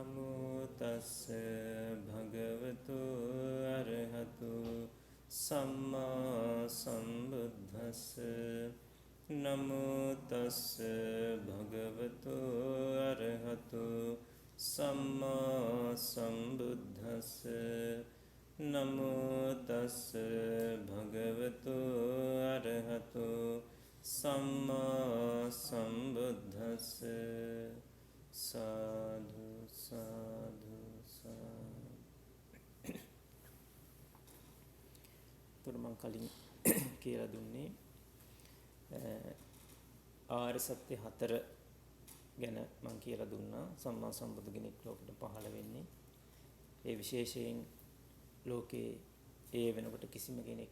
නමෝ තස්ස භගවතු අරහතු සම්මා සම්බුද්දස්ස නමෝ තස්ස භගවතු අරහතු සම්මා සම්බුද්දස්ස නමෝ තස්ස භගවතු අරහතු සම්මා සම්බුද්දස්ස සාදු සාදු සාදු. මම කලින් කියලා දුන්නේ ආර්ය සත්‍ය හතර ගැන මම කියලා දුන්නා. සම්මා සම්බුදු කෙනෙක් ලෝකෙට පහළ වෙන්නේ ඒ විශේෂයෙන් ලෝකේ ඒ වෙනකොට කිසිම කෙනෙක්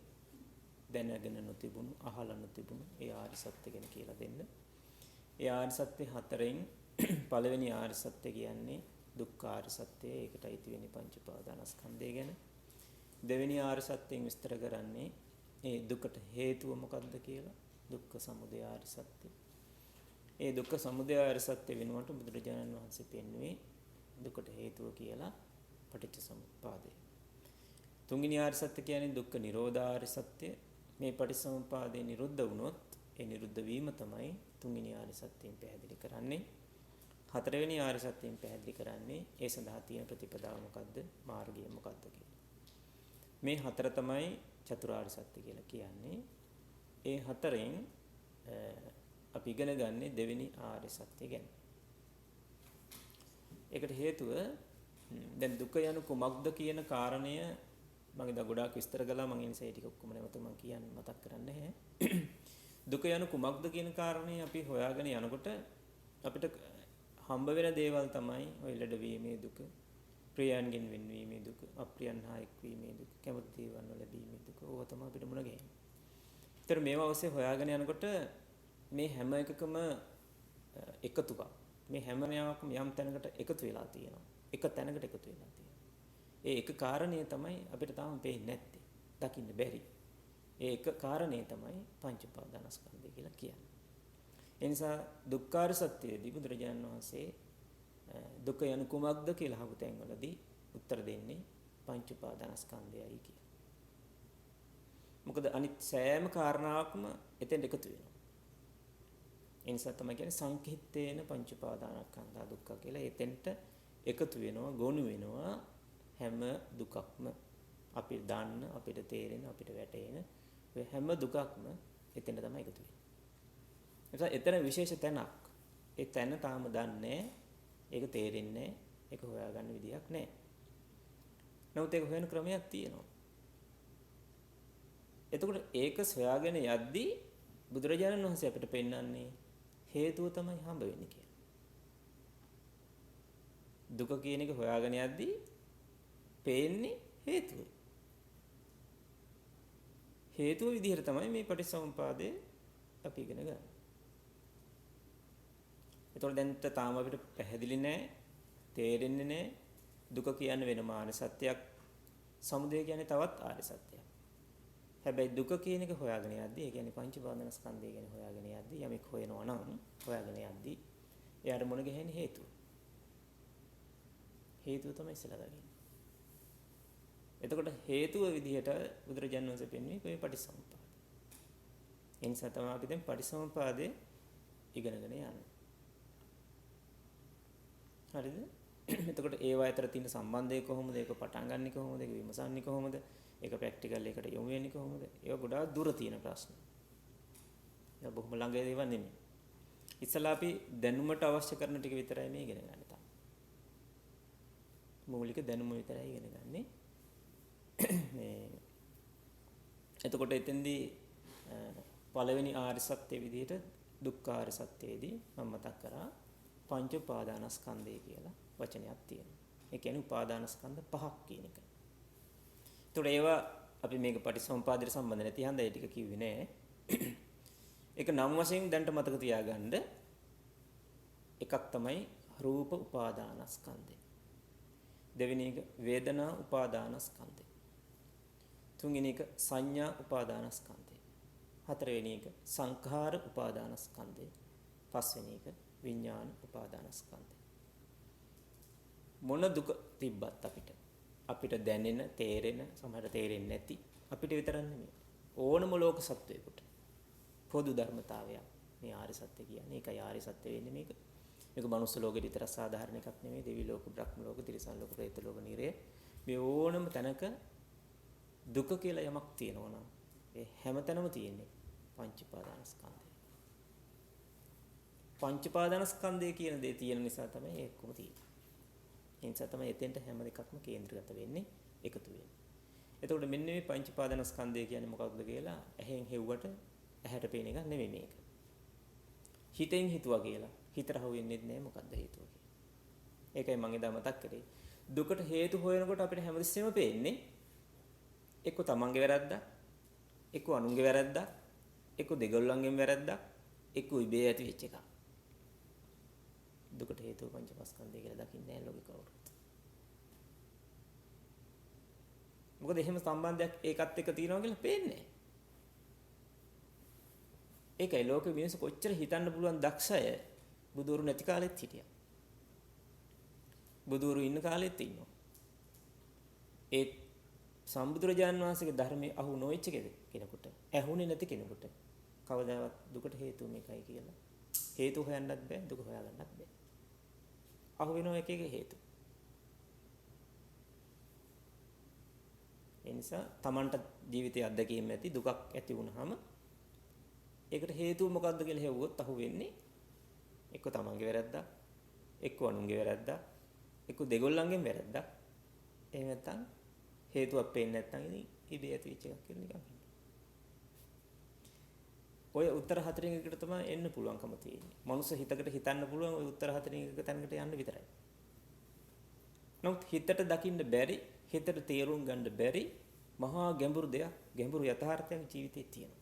දැනගෙන නොතිබුණු අහලා නොතිබුණු ඒ ආර්ය සත්‍ය ගැන කියලා දෙන්න. ඒ ආර්ය සත්‍ය හතරෙන් පළවෙනි ආර්ය සත්‍ය කියන්නේ දුක්ඛ ආර්ය සත්‍යය. ඒකට අයිති වෙන්නේ පංච උපාදානස්කන්ධය ගැන. දෙවෙනි ආර්ය සත්‍යයෙන් විස්තර කරන්නේ ඒ දුකට හේතුව මොකක්ද කියලා. දුක්ඛ සමුදය ආර්ය සත්‍ය. ඒ දුක්ඛ සමුදය ආර්ය සත්‍ය වෙනුවට බුදුරජාණන් වහන්සේ පෙන්වුවේ දුකට හේතුව කියලා පටිච්ච සමුප්පාදය. තුන්වෙනි ආර්ය සත්‍ය කියන්නේ දුක්ඛ නිරෝධ ආර්ය සත්‍ය. මේ පටිච්චසමුප්පාදේ නිරුද්ධ වුණොත් ඒ නිරුද්ධ වීම තමයි තුන්වෙනි ආර්ය සත්‍යයෙන් පැහැදිලි කරන්නේ. හතරවෙනි ආර්ය සත්‍යයෙන් පැහැදිලි කරන්නේ ඒ සඳහා තියෙන ප්‍රතිපදාව මොකද්ද, මාර්ගය මොකද්ද කියලා. මේ හතර තමයි චතුරාර්ය සත්‍ය කියලා කියන්නේ. ඒ හතරෙන් අපි ඉගෙන ගන්නේ දෙවෙනි ආර්ය සත්‍ය ගැන. ඒකට හේතුව දැන් දුක යනු කුමක්ද කියන කාරණය මම ඉතින් ගොඩාක් විස්තර කළා. මම ඒ නිසා ඒ ටික ඔක්කොම නැවත මම කියන්නේ මතක් කරන්න නැහැ. දුක යනු කුමක්ද කියන කාරණේ අපි හොයාගෙන යනකොට අපිට හම්බ වෙන දේවල් තමයි ඔය ලැබීමේ දුක, ප්‍රියයන්ගෙන් වෙන්වීමේ දුක, අප්‍රියයන් හා එක්වීමේ දුක, කැමති දේවල් නොලැබීමේ දුක. ඕවා තමයි අපිට මුණ ගැහෙන්නේ. ඒතර මේවා ඔස්සේ හොයාගෙන යනකොට මේ හැම එකකම එකතුවක්. මේ හැම එකක්ම යම් තැනකට එකතු වෙලා තියෙනවා. එක තැනකට එකතු වෙලා තියෙනවා. ඒ එක කාරණය තමයි අපිට තාම පේන්නේ නැත්තේ. දකින්න බැරි. ඒ එක කාරණය තමයි පංච උපාදානස්කන්ධය කියලා කියන්නේ. ඒ නිසා දුක්ඛාර සත්‍යයේදී බුදුරජාණන් වහන්සේ දුක යන කුමක්ද කියලා අහපු තැන්වලදී උත්තර දෙන්නේ පංච උපාදානස්කන්ධයයි කියලා. මොකද අනිත් සෑම කාරණාවක්ම එතෙන්ට එකතු වෙනවා. ඒ නිසා තමයි කියන්නේ සංකිට්ඨේන පංච උපාදානස්කන්ධා දුක්ඛ කියලා. එතෙන්ට එකතු වෙනවා, ගොනු වෙනවා හැම දුකක්ම. අපි දන්න, අපිට තේරෙන, අපිට වැටහෙන ඔය හැම දුකක්ම එතෙන්ට තමයි එකතු වෙන්නේ. එතන විශේෂ තැනක්. ඒ තැන තාම දන්නේ, ඒක තේරෙන්නේ, ඒක හොයාගන්න විදියක් නැහැ. නමුත් ඒක හොයන ක්‍රමයක් තියෙනවා. එතකොට ඒක සොයාගෙන යද්දී බුදුරජාණන් වහන්සේ අපිට පෙන්වන්නේ හේතුව තමයි හම්බ වෙන්නේ කියලා. දුක කියන එක හොයාගෙන යද්දී පේන්නේ හේතුව. හේතුව විදිහට තමයි මේ පටිච්චසමුප්පාදේ අපි ඉගෙන ගන්න. ඒතකොට දැන් තාම අපිට පැහැදිලි නැහැ, තේරෙන්නේ නැහැ. දුක කියන්නේ වෙනම ආර්ය සත්‍යයක්, සමුදය කියන්නේ තවත් ආර්ය සත්‍යයක්. හැබැයි දුක කියන එක හොයාගෙන යද්දී, ඒ කියන්නේ පංච උපාදානස්කන්ධය ගැන හොයාගෙන යද්දී, යමෙක් හොයනවා නම් හොයාගෙන යද්දී එයාට මොන ගැහෙන්නේ හේතුව. හේතුව තමයි ඉස්සලා දකින්නේ. එතකොට හේතුව විදිහට බුදුරජාණන් වහන්සේ පෙන්වන්නේ මේ පටිච්චසමුප්පාදය. ඒ නිසා තමයි අපි දැන් පටිච්චසමුප්පාදේ ඉගෙනගෙන යන්නේ. හරිද? එතකොට ඒවා අතර තියෙන සම්බන්ධය කොහොමද? ඒක පටන් ගන්නෙ කොහොමද? ඒක විමසන්නේ කොහොමද? ඒක ප්‍රැක්ටිකල් එකට යොමු වෙන්නේ කොහොමද? ඒවා ගොඩාක් දුර තියෙන ප්‍රශ්න. ඒක බොහොම ළඟ ඒවා නෙමෙයි. ඉස්සලා අපි දැනුමට අවශ්‍ය කරන ටික විතරයි මේ ඉගෙන ගන්න තාම. මූලික දැනුම විතරයි ඉගෙන ගන්නේ. මේ එතකොට එතෙන්දී පළවෙනි ආර්ය සත්‍ය විදිහට දුක්ඛාර්ය සත්‍යයේදී මම මතක් කරා පංච උපාදානස්කන්ධය කියලා වචනයක් තියෙනවා. ඒ කියන්නේ උපාදානස්කන්ධ පහක් කියන එක. ඒතකොට ඒවා අපි මේක පටිච්චසමුපාදයට සම්බන්ධ නැති හන්ද ඒ ටික කිව්වේ නෑ. ඒක නම් වශයෙන් දැනට මතක තියාගන්න. එකක් තමයි රූප උපාදානස්කන්ධය. දෙවෙනි එක වේදනා උපාදානස්කන්ධය. තුන්වෙනි එක සංඥා උපාදානස්කන්ධය. හතරවෙනි එක සංඛාර උපාදානස්කන්ධය. පස්වෙනි එක විඥාන උපාදානස්කන්ධය. මොන දුක තිබ්බත් අපිට දැනෙන, තේරෙන, සමහරට තේරෙන්නේ නැති අපිට විතරක් නෙමෙයි. ඕනම ලෝක සත්වයකට පොදු ධර්මතාවයක් මේ ආර්ය සත්‍ය කියන්නේ. ඒකයි ආර්ය සත්‍ය වෙන්නේ මේක. මේක මනුස්ස ලෝකෙට විතර සාධාරණ එකක් නෙමෙයි. දෙවි ලෝක, බ්‍රහ්ම ලෝක, තිරිසන් ලෝක, പ്രേත ලෝක, නිරය මේ ඕනම තැනක දුක කියලා යමක් තියෙනවා නම් ඒ හැමතැනම තියෙන්නේ පංච උපාදානස්කන්ධය. පංච උපාදානස්කන්ධය කියන දේ තියෙන නිසා තමයි ඒක කොහොම තියෙන්නේ. ඒ නිසා තමයි එතෙන්ට හැම එකක්ම කේන්ද්‍රගත වෙන්නේ, එකතු වෙන්නේ. එතකොට මෙන්න මේ පංච උපාදානස්කන්ධය කියන්නේ මොකක්ද කියලා ඇහෙන් හෙව්වට ඇහැට පේන එක නෙමෙයි මේක. හිතෙන් හිතුවා කියලා හිතට හවු වෙන්නේ නැහැ මොකද්ද හේතුව කියලා. ඒකයි මම එදා මතක් කරේ. දුකට හේතු හොයනකොට අපිට හැමතිස්සෙම පේන්නේ එක්ක තමන්ගේ වැරද්දක්, එක්ක අනුන්ගේ වැරද්දක්, එක්ක දෙගොල්ලන්ගේම වැරද්දක්, එක්ක ඉබේ ඇති වෙච්ච එකක්. දුකට හේතුව පංචස්කන්ධය කියලා දකින්නේ නැහැ ලෝකේ කවුරුත්. මොකද එහෙම සම්බන්ධයක් ඒකත් එක්ක තියෙනවා කියලා පේන්නේ නැහැ. ඒකයි ලෝකෙ මිනිස්සු කොච්චර හිතන්න පුළුවන් දක්ෂය බුදුරු නැති කාලෙත් හිටියා. බුදුරු ඉන්න කාලෙත් ඉන්නවා. ඒ සම්බුදුරජාන් වහන්සේගේ ධර්මයේ අහු නොවෙච්ච කෙනෙකුට, ඇහුනේ නැති කෙනෙකුට කවදාවත් දුකට හේතුව මේකයි කියලා හේතු හොයන්නත් බෑ, දුක හොයාගන්නත් බෑ. අහු වෙනවා එක එක හේතු. ඒ නිසා Tamanට ජීවිතයේ අත්දැකීම් ඇති දුකක් ඇති වුනහම ඒකට හේතුව මොකක්ද කියලා හෙව්වොත් අහු වෙන්නේ එක්ක තමන්ගේ වැරද්දක්, එක්ක අනුන්ගේ වැරද්දක්, එක්ක දෙගොල්ලන්ගේම වැරද්දක්. එහෙම නැත්නම් හේතුවක් පේන්නේ නැත්නම් ඉතින් ඉබේ ඇති වෙච්ච එකක් කියලා නිකන් හිතන්න. ඔය උත්තර හතරෙන් එකකට තමයි එන්න පුළුවන්කම තියෙන්නේ. මනුස්ස හිතකට හිතන්න පුළුවන් ඔය උත්තර හතරෙන් එකක තැනකට යන්න විතරයි. නමුත් හිතට දකින්න බැරි, හිතට තේරුම් ගන්න බැරි මහා ගැඹුරු දෙයක්, ගැඹුරු යථාර්ථයක් ජීවිතේ තියෙනවා.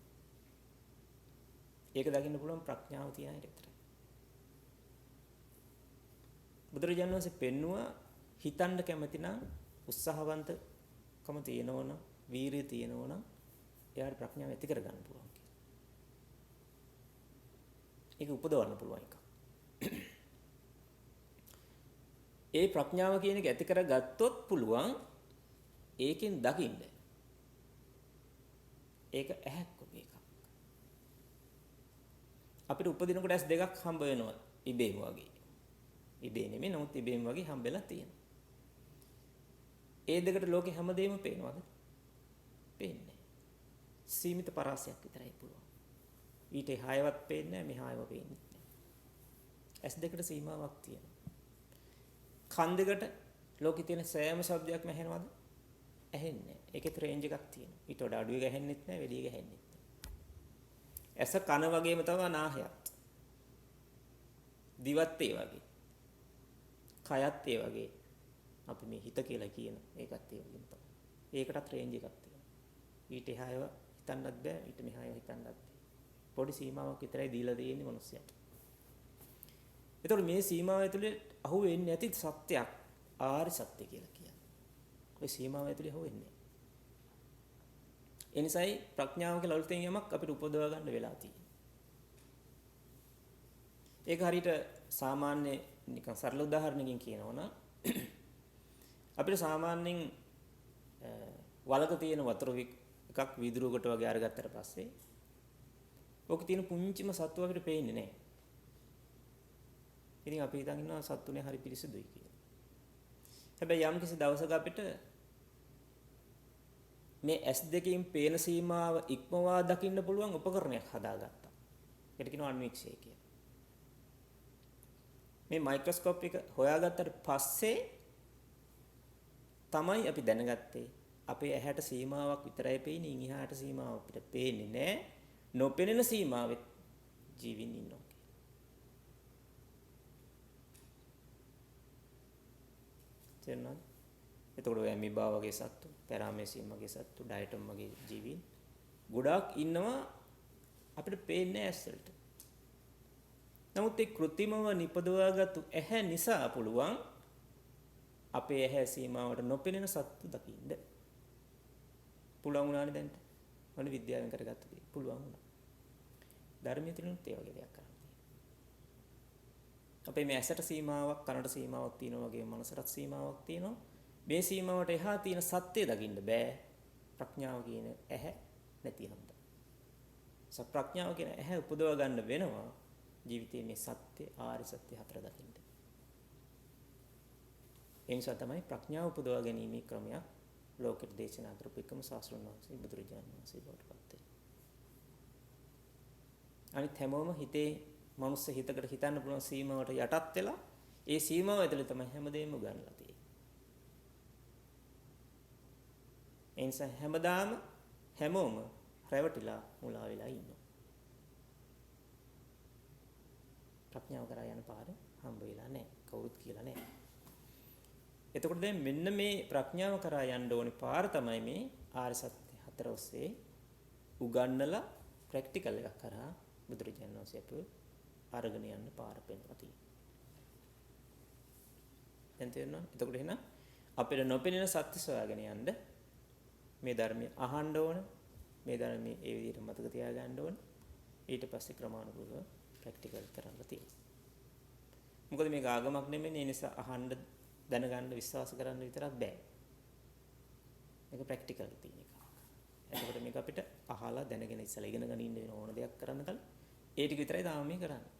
ඒක දකින්න පුළුවන් ප්‍රඥාව තියෙන අයට විතරයි. බුදුරජාණන් වහන්සේ පෙන්නවා හිතන්න කැමති නම් උත්සාහවන්තකම තියෙනවනම්, වීරිය තියෙනවනම් එයාට ප්‍රඥාව ඇති කරගන්න පුළුවන් කියලා. ඒක උපදවන්න පුළුවන් එකක්. ඒ ප්‍රඥාව කියන එක ඇති කරගත්තොත් පුළුවන් ඒකෙන් දකින්න. ඒක ඇහැක් වගේ එකක්. අපිට උපදිනකොට ඇස් දෙකක් හම්බ වෙනවා ඉබේම වගේ. ඉබේ නෙමෙයි නමුත් ඉබේම වගේ හම්බෙලා තියෙනවා. ඒ දෙකට ලෝකේ හැමදේම පේනවද? පේන්නේ. සීමිත පරාසයක් විතරයි පුළුවන්. ඊට එහායවත් පේන්නේ නැහැ, මෙහායව පේන්නේ නැහැ. ඇස් දෙකට සීමාවක් තියෙනවා. කන් දෙකට ලෝකේ තියෙන සෑම ශබ්දයක්ම ඇහෙනවද? ඇහෙන්නේ නැහැ. ඒකේ රේන්ජ් එකක් තියෙනවා. ඊට වඩා අඩුවේ ගහන්නෙත් නැහැ, වැඩි ගහන්නෙත් නැහැ. ඇස කන වගේම තමයි නාහයත්. දිවත් ඒ වගේ. කයත් ඒ වගේ. අපි මේ හිත කියලා කියන ඒකත් ඒ වගේම තමයි. ඒකටත් රේන්ජ් එකක් තියෙනවා. ඊට එහායව හිතන්නත් බෑ, ඊට මෙහායව හිතන්නත් බෑ. පොඩි සීමාවක් විතරයි දීලා තියෙන්නේ මිනිස්සුන්ට. ඒතකොට මේ සීමාව ඇතුලේ අහු වෙන්නේ නැති සත්‍යයක් ආර්ය සත්‍ය කියලා කියන්නේ. ඔය සීමාව ඇතුලේ අහු වෙන්නේ. ඒ නිසායි ප්‍රඥාව කියලා අලුතෙන් යමක් අපිට උපදවා ගන්න වෙලා තියෙන්නේ. ඒක හරියට සාමාන්‍ය නිකන් සරල උදාහරණකින් කියනවනම් අපිට සාමාන්‍යයෙන් වලක තියෙන වතුර එකක් වීදුරුවකට වගේ අරගත්තට පස්සේ ඕක තියෙන පුංචිම සත්තු අපිට පේන්නේ නැහැ. ඉතින් අපි හිතන් ඉන්නවා සත්තුනේ හරි පිරිසිදුයි කියලා. හැබැයි යම් කිසි දවසක අපිට මේ S2කින් පේන සීමාව ඉක්මවා දකින්න පුළුවන් උපකරණයක් හදාගත්තා. ඒකට කියනවා අන්වීක්ෂය කියලා. මේ මයික්‍රොස්කෝප් එක හොයාගත්තට පස්සේ තමයි අපි දැනගත්තේ අපේ ඇහැට සීමාවක් විතරයි පේන්නේ, ඉන් එහාට සීමාව අපිට පේන්නේ නැහැ. නොපෙනෙන සීමාවෙත් ජීවින් ඉන්නවා කියලා. තේරුණාද? එතකොට ඔය ඇමිබා වගේ සත්තු, පැරාමීසියම් වගේ සත්තු, ඩයටම් වගේ ජීවීන් ගොඩාක් ඉන්නවා අපිට පේන්නේ ඇස් වලට. නමුත් ඒ કૃත්‍රිමව නිපදවාගත්තු ඇහැ නිසා පුළුවන් අපේ ඇහැ සීමාවට නොපෙනෙන සත්තු දකින්න. පුළුවන් වුණානේ දැන්. මොන විද්‍යාවෙන් කරගත්ත දේ පුළුවන් වුණා. ධර්මයේ තියෙනුත් ඒ වගේ දෙයක් කරන්න. අපේ මේ ඇසට සීමාවක්, කනට සීමාවක් තියෙනවා වගේ මනසට සීමාවක් තියෙනවා. මේ සීමාවට එහා තියෙන සත්‍යය දකින්න බෑ. ප්‍රඥාව කියන ඇහැ නැති හින්දා. ප්‍රඥාව කියන ඇහැ උපදව ගන්න වෙනවා ජීවිතයේ මේ සත්‍ය ආර්ය සත්‍ය හතර දකින්න. ඒ නිසා තමයි ප්‍රඥාව උපදවා ගැනීමේ ක්‍රමයක් ලෝකෙට දේශනා කරපු එකම ශාස්ත්‍රඥ වහන්සේ බුදුරජාණන් වහන්සේ බවට පත් වෙනවා. අනිත් හැමෝම හිතේ මනුස්ස හිතකට හිතන්න පුළුවන් සීමාවට යටත් වෙලා ඒ සීමාව ඇතුලේ තමයි හැමදේම උගන්ලා තියෙන්නේ. ඒ නිසා හැමදාම හැමෝම රැවටිලා මුලා වෙලා ඉන්නවා. ප්‍රඥාව කරා යන පාර හම්බ වෙලා නැහැ. කවුරුත් කියලා නැහැ. එතකොට දැන් මෙන්න මේ ප්‍රඥාව කරා යන්න ඕනේ පාර තමයි මේ ආර්ය සත්‍ය හතර ඔස්සේ උගන්නලා ප්‍රැක්ටිකල් එකක් කරා බුදුරජාණන් වහන්සේ අපිව අරගෙන යන්න පාර පෙන්වලා තියෙනවා. දැන් තේරෙනවද? එතකොට එහෙනම් අපිට නොපෙනෙන සත්‍ය සොයාගෙන යන්න මේ ධර්මය අහන්න ඕන. මේ ධර්මයේ ඒ විදිහට මතක තියාගන්න ඕන. ඊට පස්සේ ක්‍රමානුකූලව ප්‍රැක්ටිකල් කරන්න තියෙනවා. මොකද මේක ආගමක් නෙමෙයි. ඒ නිසා අහන්න දැනගන්න විශ්වාස කරන්න විතරක් බෑ. මේක ප්‍රැක්ටිකල් තියෙන එකක්. එතකොට මේක අපිට අහලා දැනගෙන ඉස්සලා ඉගෙන ගන්න ඉන්න වෙන ඕන දෙයක් කරන්න කල ඒ ටික විතරයි තාම මේ කරන්නේ.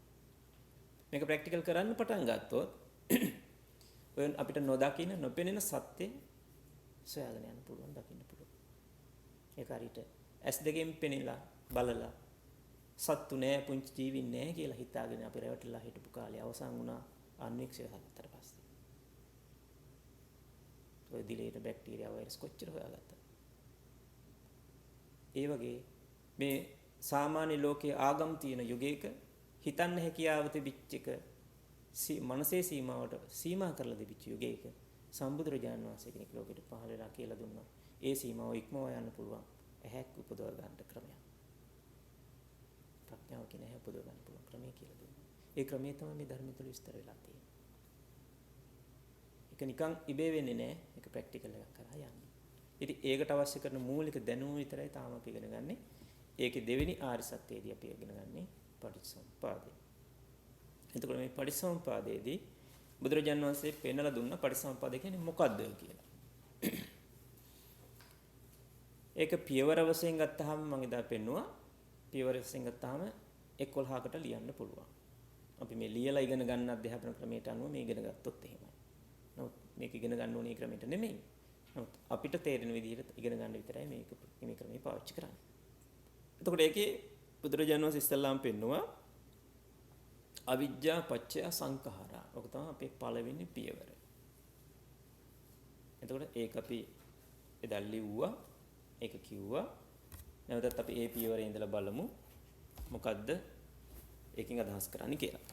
මේක ප්‍රැක්ටිකල් කරන්න පටන් ගත්තොත් ඔය අපිට නොදකින්න නොපෙනෙන සත්‍ය සොයාගෙන යන්න පුළුවන්, දකින්න පුළුවන්. ඒක හරියට S2 පෙනිලා බලලා සත්තු නෑ, පුංචි ජීවි නෑ කියලා හිතාගෙන අපි රැවටිලා හිටපු කාලේ අවසන් වුණා අන්වීක්ෂය හතර පස්සේ. ඔය දිලේට බැක්ටීරියා වෛරස් කොච්චර හොයාගත්තද? ඒ වගේ මේ සාමාන්‍ය ලෝකයේ ආගම් තියෙන යුගයක හිතන්න හැකියාව තිබිච්ච එක මනසේ සීමාවට සීමා කරලා තිබිච්ච යුගයක සම්බුදුරජාණන් වහන්සේ කෙනෙක් ලෝකෙට පහළ වෙලා කියලා දුන්නා. ඒ සීමාව ඉක්මවා යන්න පුළුවන් ඇහැක් උපදව ගන්න ක්‍රමයක්. ප්‍රඥාව කියන ඇහැ උපදව ගන්න පුළුවන් ක්‍රමය කියලා දුන්නා. ඒ ක්‍රමය තමයි මේ ධර්මය තුළ විස්තර වෙලා තියෙන්නේ. ඒක නිකන් ඉබේ වෙන්නේ නැහැ. ඒක ප්‍රැක්ටිකල් එකක් කරා යන්න. ඉතින් ඒකට අවශ්‍ය කරන මූලික දැනුම විතරයි තාම අපි ඉගෙන ගන්නෙ. ඒකේ දෙවෙනි ආර්ය සත්‍යයේදී අපි ඉගෙන ගන්නේ පටිච්චසමුප්පාදය. එතකොට මේ පටිච්චසමුප්පාදයේදී බුදුරජාණන් වහන්සේ පෙන්නලා දුන්න පටිච්චසමුප්පාදය කියන්නේ මොකක්ද කියලා. ඒක පියවර වශයෙන් ගත්තාම මම ඉදා පෙන්නුවා. පියවර වශයෙන් ගත්තාම 11කට ලියන්න පුළුවන්. අපි මේ ලියලා ඉගෙන ගන්න අධ්‍යාපන ක්‍රමයට අනුව මේ ඉගෙන ගත්තොත් එහෙමයි. නමුත් මේක ඉගෙන ගන්න ඕනේ ක්‍රමයට නෙමෙයි. නමුත් අපිට තේරෙන විදිහට ඉගෙන ගන්න විතරයි මේ ක්‍රමය පාවිච්චි කරන්නේ. එතකොට ඒකේ බුදුරජාණන් වහන්සේ ඉස්සල්ලාම පෙන්නුවා අවිජ්ජා පත්‍ය සංඛාරා. ඔක තමයි අපේ පළවෙනි පියවර. එතකොට ඒක අපි එදා ලිව්වා. ඒක කිව්වා. නැවතත් අපි ඒ පියවරේ ඉඳලා බලමු මොකද්ද ඒකෙන් අදහස් කරන්නේ කියලා.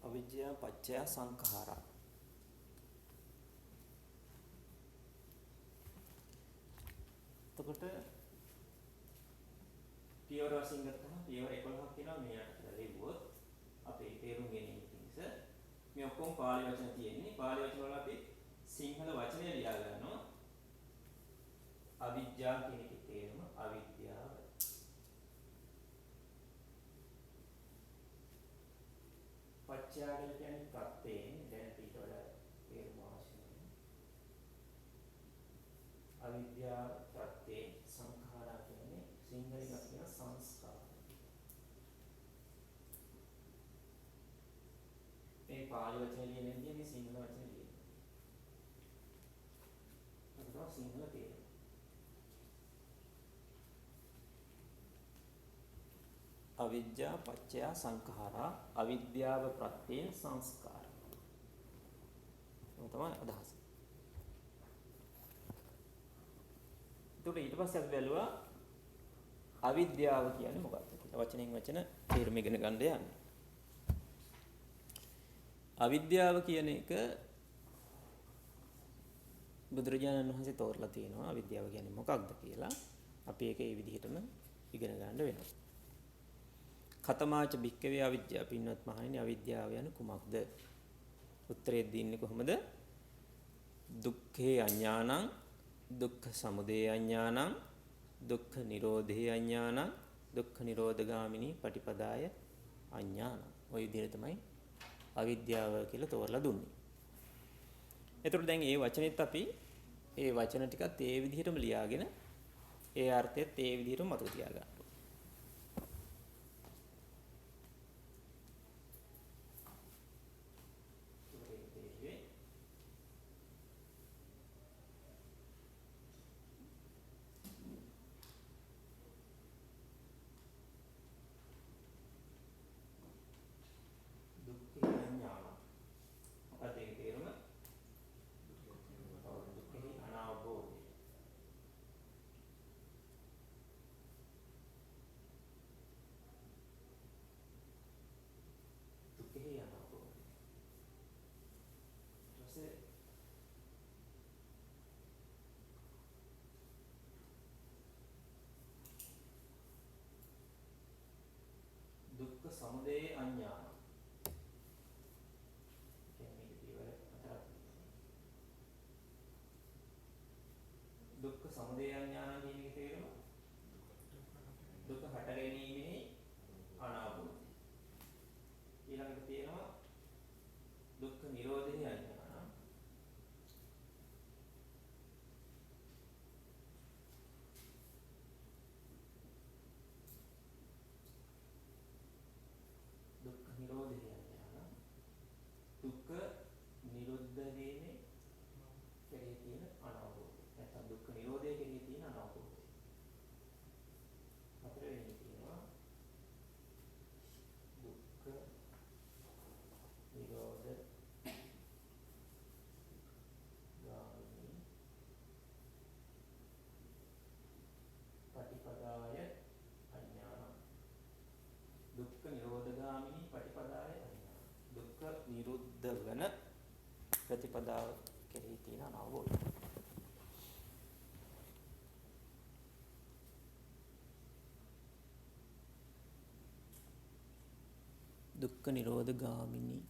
අවිජ්ජා පත්‍ය සංඛාරා. එතකොට පියවර වශයෙන් ගත්තම පියවර 11ක් තියෙනවා මේ අතට ලිව්වොත් අපේ තේරුම් ගැනීම පිණිස මේ ඔක්කොම පාලි වචන තියෙන්නේ. පාලි වචන වල අපි සිංහල වචනය ලියා ගන්නවා. අවිජ්ජා කියන එකේ තේරුම අවිද්‍යාව. පච්චාගල කියන්නේ ප්‍රත්‍යයෙන් දැන් ඊට වඩා තේරුම අවශ්‍ය නැහැ. අවිද්‍යාව ප්‍රත්‍යය සංඛාරා කියන්නේ සිංහලෙන් අපි කියන සංස්කාර. මේ පාලි වචන ලියන්නේ මේ සිංහල වචන ලියන්නේ. ඒක තමයි සිංහල තේරුම. අවිද්‍යා පත්‍ය සංඛාරා අවිද්‍යාව ප්‍රත්‍යයෙන් සංස්කාර. ඒක තමයි අදහස. ඊට පස්සේ අපි බැලුවා අවිද්‍යාව කියන්නේ මොකක්ද කියලා. වචනෙන් වචන තේරුම ඉගෙන ගන්න යන්නේ. අවිද්‍යාව කියන එක බුදුරජාණන් වහන්සේ තෝරලා තියෙනවා අවිද්‍යාව කියන්නේ මොකක්ද කියලා. අපි ඒක ඒ විදිහටම ඉගෙන ගන්න වෙනවා. ඛතමාච භික්කවේ අවිද්‍යාව. පින්වත් මහණෙනි අවිද්‍යාව යන කුමක්ද? උත්තරේ දෙන්නේ කොහොමද? දුක්ඛේ අඥානං, දුක්ඛ සමුදය අඥානං, දුක්ඛ නිරෝධේ අඥානං, දුක්ඛ නිරෝධගාමිනී පටිපදාය අඥානං. ඔය විදිහට තමයි අවිද්‍යාව කියලා තෝරලා දුන්නේ. එතකොට දැන් මේ වචනේත් අපි ඒ වචන ටිකත් ඒ විදිහටම ලියාගෙන ඒ අර්ථයත් ඒ විදිහටම මතක තියාගන්න. දුක්ඛ සමුදය අඥාන. දුක්ඛ සමුදය අඥාන කියන එකේ තේරුම දුක හට ගැනීමේ අනාවබෝධය. ඊළඟට තියෙනවා දුක්ඛ නිරෝධේ අඥාන. දුක්ඛ නිරෝධේ අඥාන. දුක්ඛ නිරුද්ධ වීමේ කෙරෙහි තියෙන අනාවබෝධය. නැත්නම් දුක්ඛ නිරෝධය කෙරෙහි තියෙන අනාවබෝධය. හතරවෙනි තියෙනවා දුක්ඛ නිරෝධ ගාමිනී පටිපදාය අඥාන. දුක්ඛ නිරෝධ ගාමිනී පටිපදාය අඥාන. දුක්ඛ නිරුද්ධ වන ප්‍රතිපදාව කෙරෙහි තියෙන අනාවබෝධය. දුක්ඛ නිරෝධ ගාමිනී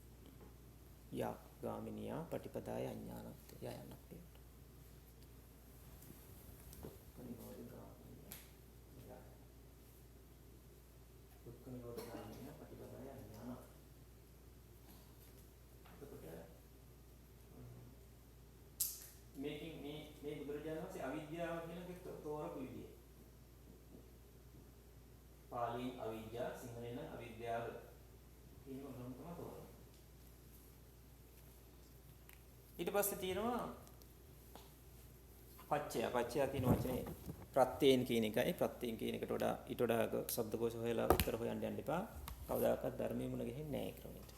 ගාමිනියා පටිපදාය අඥානත් යයන්ක් තියෙනවා. දුක්ඛ නිරෝධ ගාමිනියා දුක්ඛ නිරෝධ ගාමිනියා පටිපදාය අඥාන. එතකොට මේ බුදුරජාණන් වහන්සේ අවිද්‍යාව කියන එක තෝරපු විදිය. පාලියෙන් අවිද්‍යාව, සිංහලෙන් අවිද්‍යාව කියන මොනම තමයි තෝරන්නේ. ඊට පස්සේ තියෙනවා පච්චය. පච්චය කියන වචනේ ප්‍රත්‍යයෙන් කියන එකයි. ප්‍රත්‍යයෙන් කියන එකට වඩා ඊට වඩා શબ્දකෝෂ හොයලා උත්තර හොයන්න යන්න එපා. කවදාකවත් ධර්මයේ මුණ ගැහෙන්නේ නැහැ ඒ ක්‍රමයට.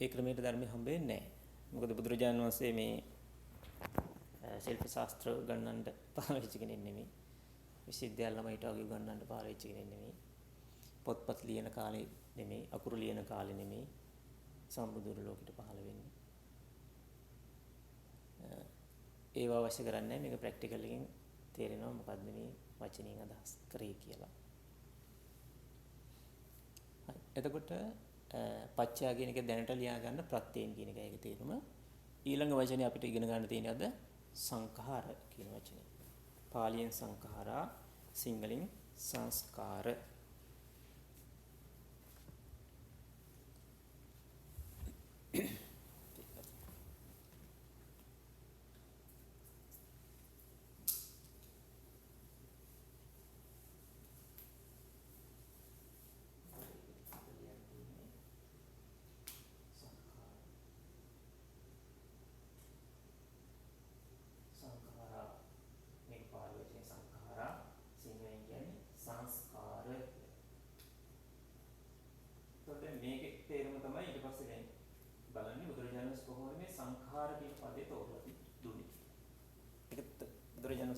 ඒ ක්‍රමයට ධර්මයේ හම්බෙන්නේ නැහැ. මොකද බුදුරජාණන් වහන්සේ මේ ශිල්ප ශාස්ත්‍ර ගන්නන්න පාවිච්චි කෙනෙක් නෙමෙයි. විශ්වවිද්‍යාල ළමයිට වගේ උගන්වන්න පාවිච්චි කෙනෙක් නෙමෙයි. පොත්පත් ලියන කාලේ නෙමෙයි, අකුරු ලියන කාලේ නෙමෙයි සම්බුදුර ලෝකෙට පහළ වෙන්නේ. ඒව අවශ්‍ය කරන්නේ මේක ප්‍රැක්ටිකල් එකෙන් තේරෙනවා මොකද්ද මේ වචنين අදහස් කරේ කියලා. හරි. එතකොට පච්චය කියන එක දැනට ලියා ගන්න ප්‍රත්‍යයෙන් කියන එක ඒකේ තේරුම. ඊළඟ වචනේ අපිට ඉගෙන ගන්න තියෙන්නේ අද සංඛාර කියන වචනේ. පාලියෙන් සංඛාරා, සිංහලෙන් සංස්කාර.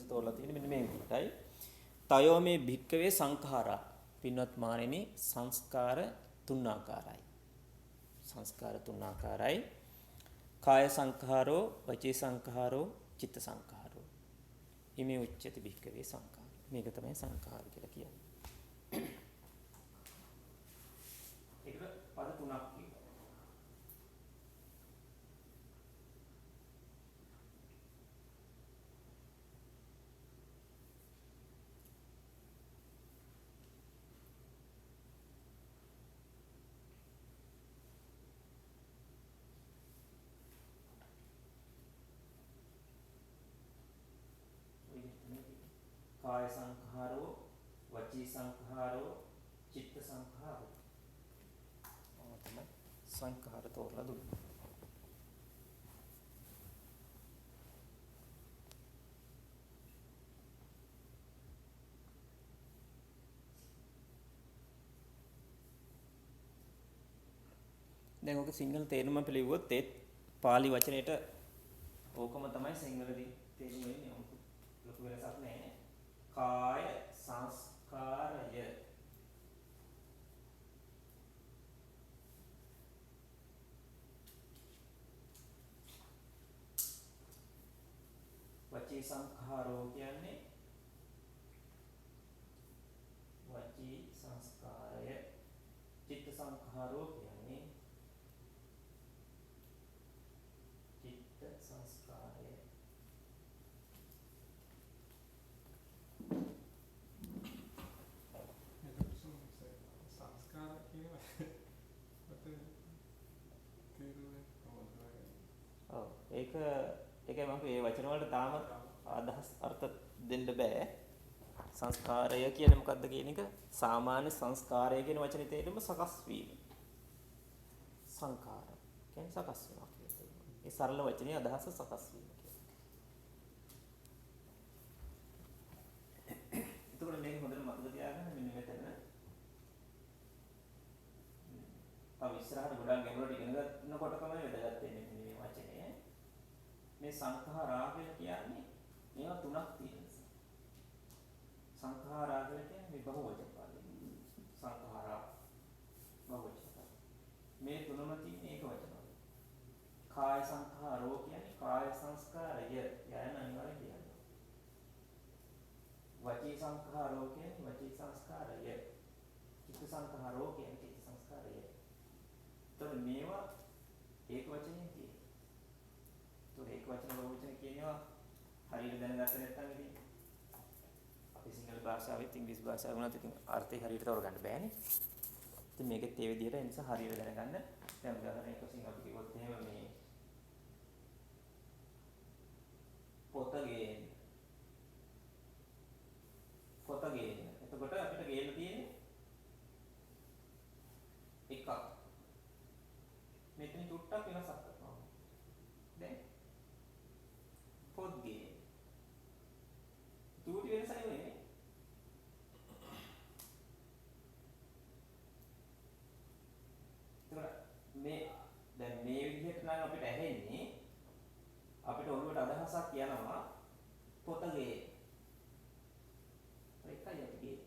තෝරලා තියෙන්නේ මෙන්න මේ විදිහටයි. තයෝ මේ භික්කවේ සංඛාරා. පින්වත් මානෙනි සංස්කාර තුන් ආකාරයි. සංස්කාර තුන් ආකාරයි. කාය සංඛාරෝ වචී සංඛාරෝ චිත්ත සංඛාරෝ ඉමේ උච්චති භික්ඛවේ සංඛාර. මේක තමයි සංඛාර කියලා කියන්නේ. ඒක පද තුනක් කියනවා. කාය සංඛාරෝ වචී සංඛාරෝ චිත්ත සංඛාරෝ. තමයි සංඛාර තෝරලා දුන්නේ. දැන් ඔක සිංහල තේරුම පිළිවුවොත් ඒත් පාලි වචනේට ඕකම තමයි සිංහලදී තේරුම වෙන්නේ. ලොකු වෙනසක් නැහැ. කාය සංස්කාරය වචී සංඛාරෝ කියන්නේ වචී සංස්කාරය. චිත්ත සංඛාරෝ කියන්නේ චිත්ත සංස්කාරය. ඒකයි මම මේ වචන වලට තාම අදහස් අර්ථ දෙන්න බෑ. සංස්කාරය කියන්නේ මොකක්ද කියන එක සාමාන්‍ය සංස්කාරය කියන වචනේ තේරුම සකස් වීම. සංඛාර කියන්නේ සකස් වෙනවා කියන එක. ඒ සරල වචනේ අදහස සකස් වීම කියන්නේ. එතකොට මේක හොඳට මතක තියාගන්න මෙන්න මෙතන. තව ඉස්සරහට ගොඩක් ගැඹුරට ඉගෙන ගන්නකොට තමයි වැදගත් වෙන්නේ මේ වචනේ. මේ සංඛාරා කියලා කියන්නේ මේවා තුනක් තියෙන නිසා. සංඛාරා කියලා කියන්නේ මේ බහුවචන පදේ. සංඛාරා බහුවචන පද. මේ තුනම තියෙන ඒක වචන. කාය සංඛාරෝ කියන්නේ කාය සංස්කාරය යන අනිවාර්ය කියන්නේ. වචී සංඛාරෝ කියන්නේ වචී සංස්කාරය. චිත්ත සංඛාරෝ කියන්නේ චිත්ත සංස්කාරය. එතකොට මේවා ඒක වචනේ තියෙන. ඒක වචන බහුවචන කියනවා හරියට දැනගත්ත නැත්නම් ඉතින් අපි සිංහල භාෂාවෙත් ඉංග්‍රීසි භාෂාවෙත් වුණත් ඉතින් අර්ථය හරියට තෝරගන්න බෑනේ. ඉතින් මේකෙත් ඒ විදිහට ඒ නිසා හරියට දැනගන්න. දැන් උදාහරණයක් වශයෙන් අපි කිව්වොත් එහෙම මේ පොත ගේන්න. එතකොට අපිට ගේන්න තියෙන්නේ එකක්. මෙතන චුට්ටක් වෙනසක් කරනවා. දැන් පොත් ගේන්න. චූටි වෙනසක් නෙවෙයි. මේ දැන් මේ විදිහට නම් අපිට ඇහෙන්නේ අපිට ඔළුවට අදහසක් යනවා පොතගේ ඒකයි අපි ගියේ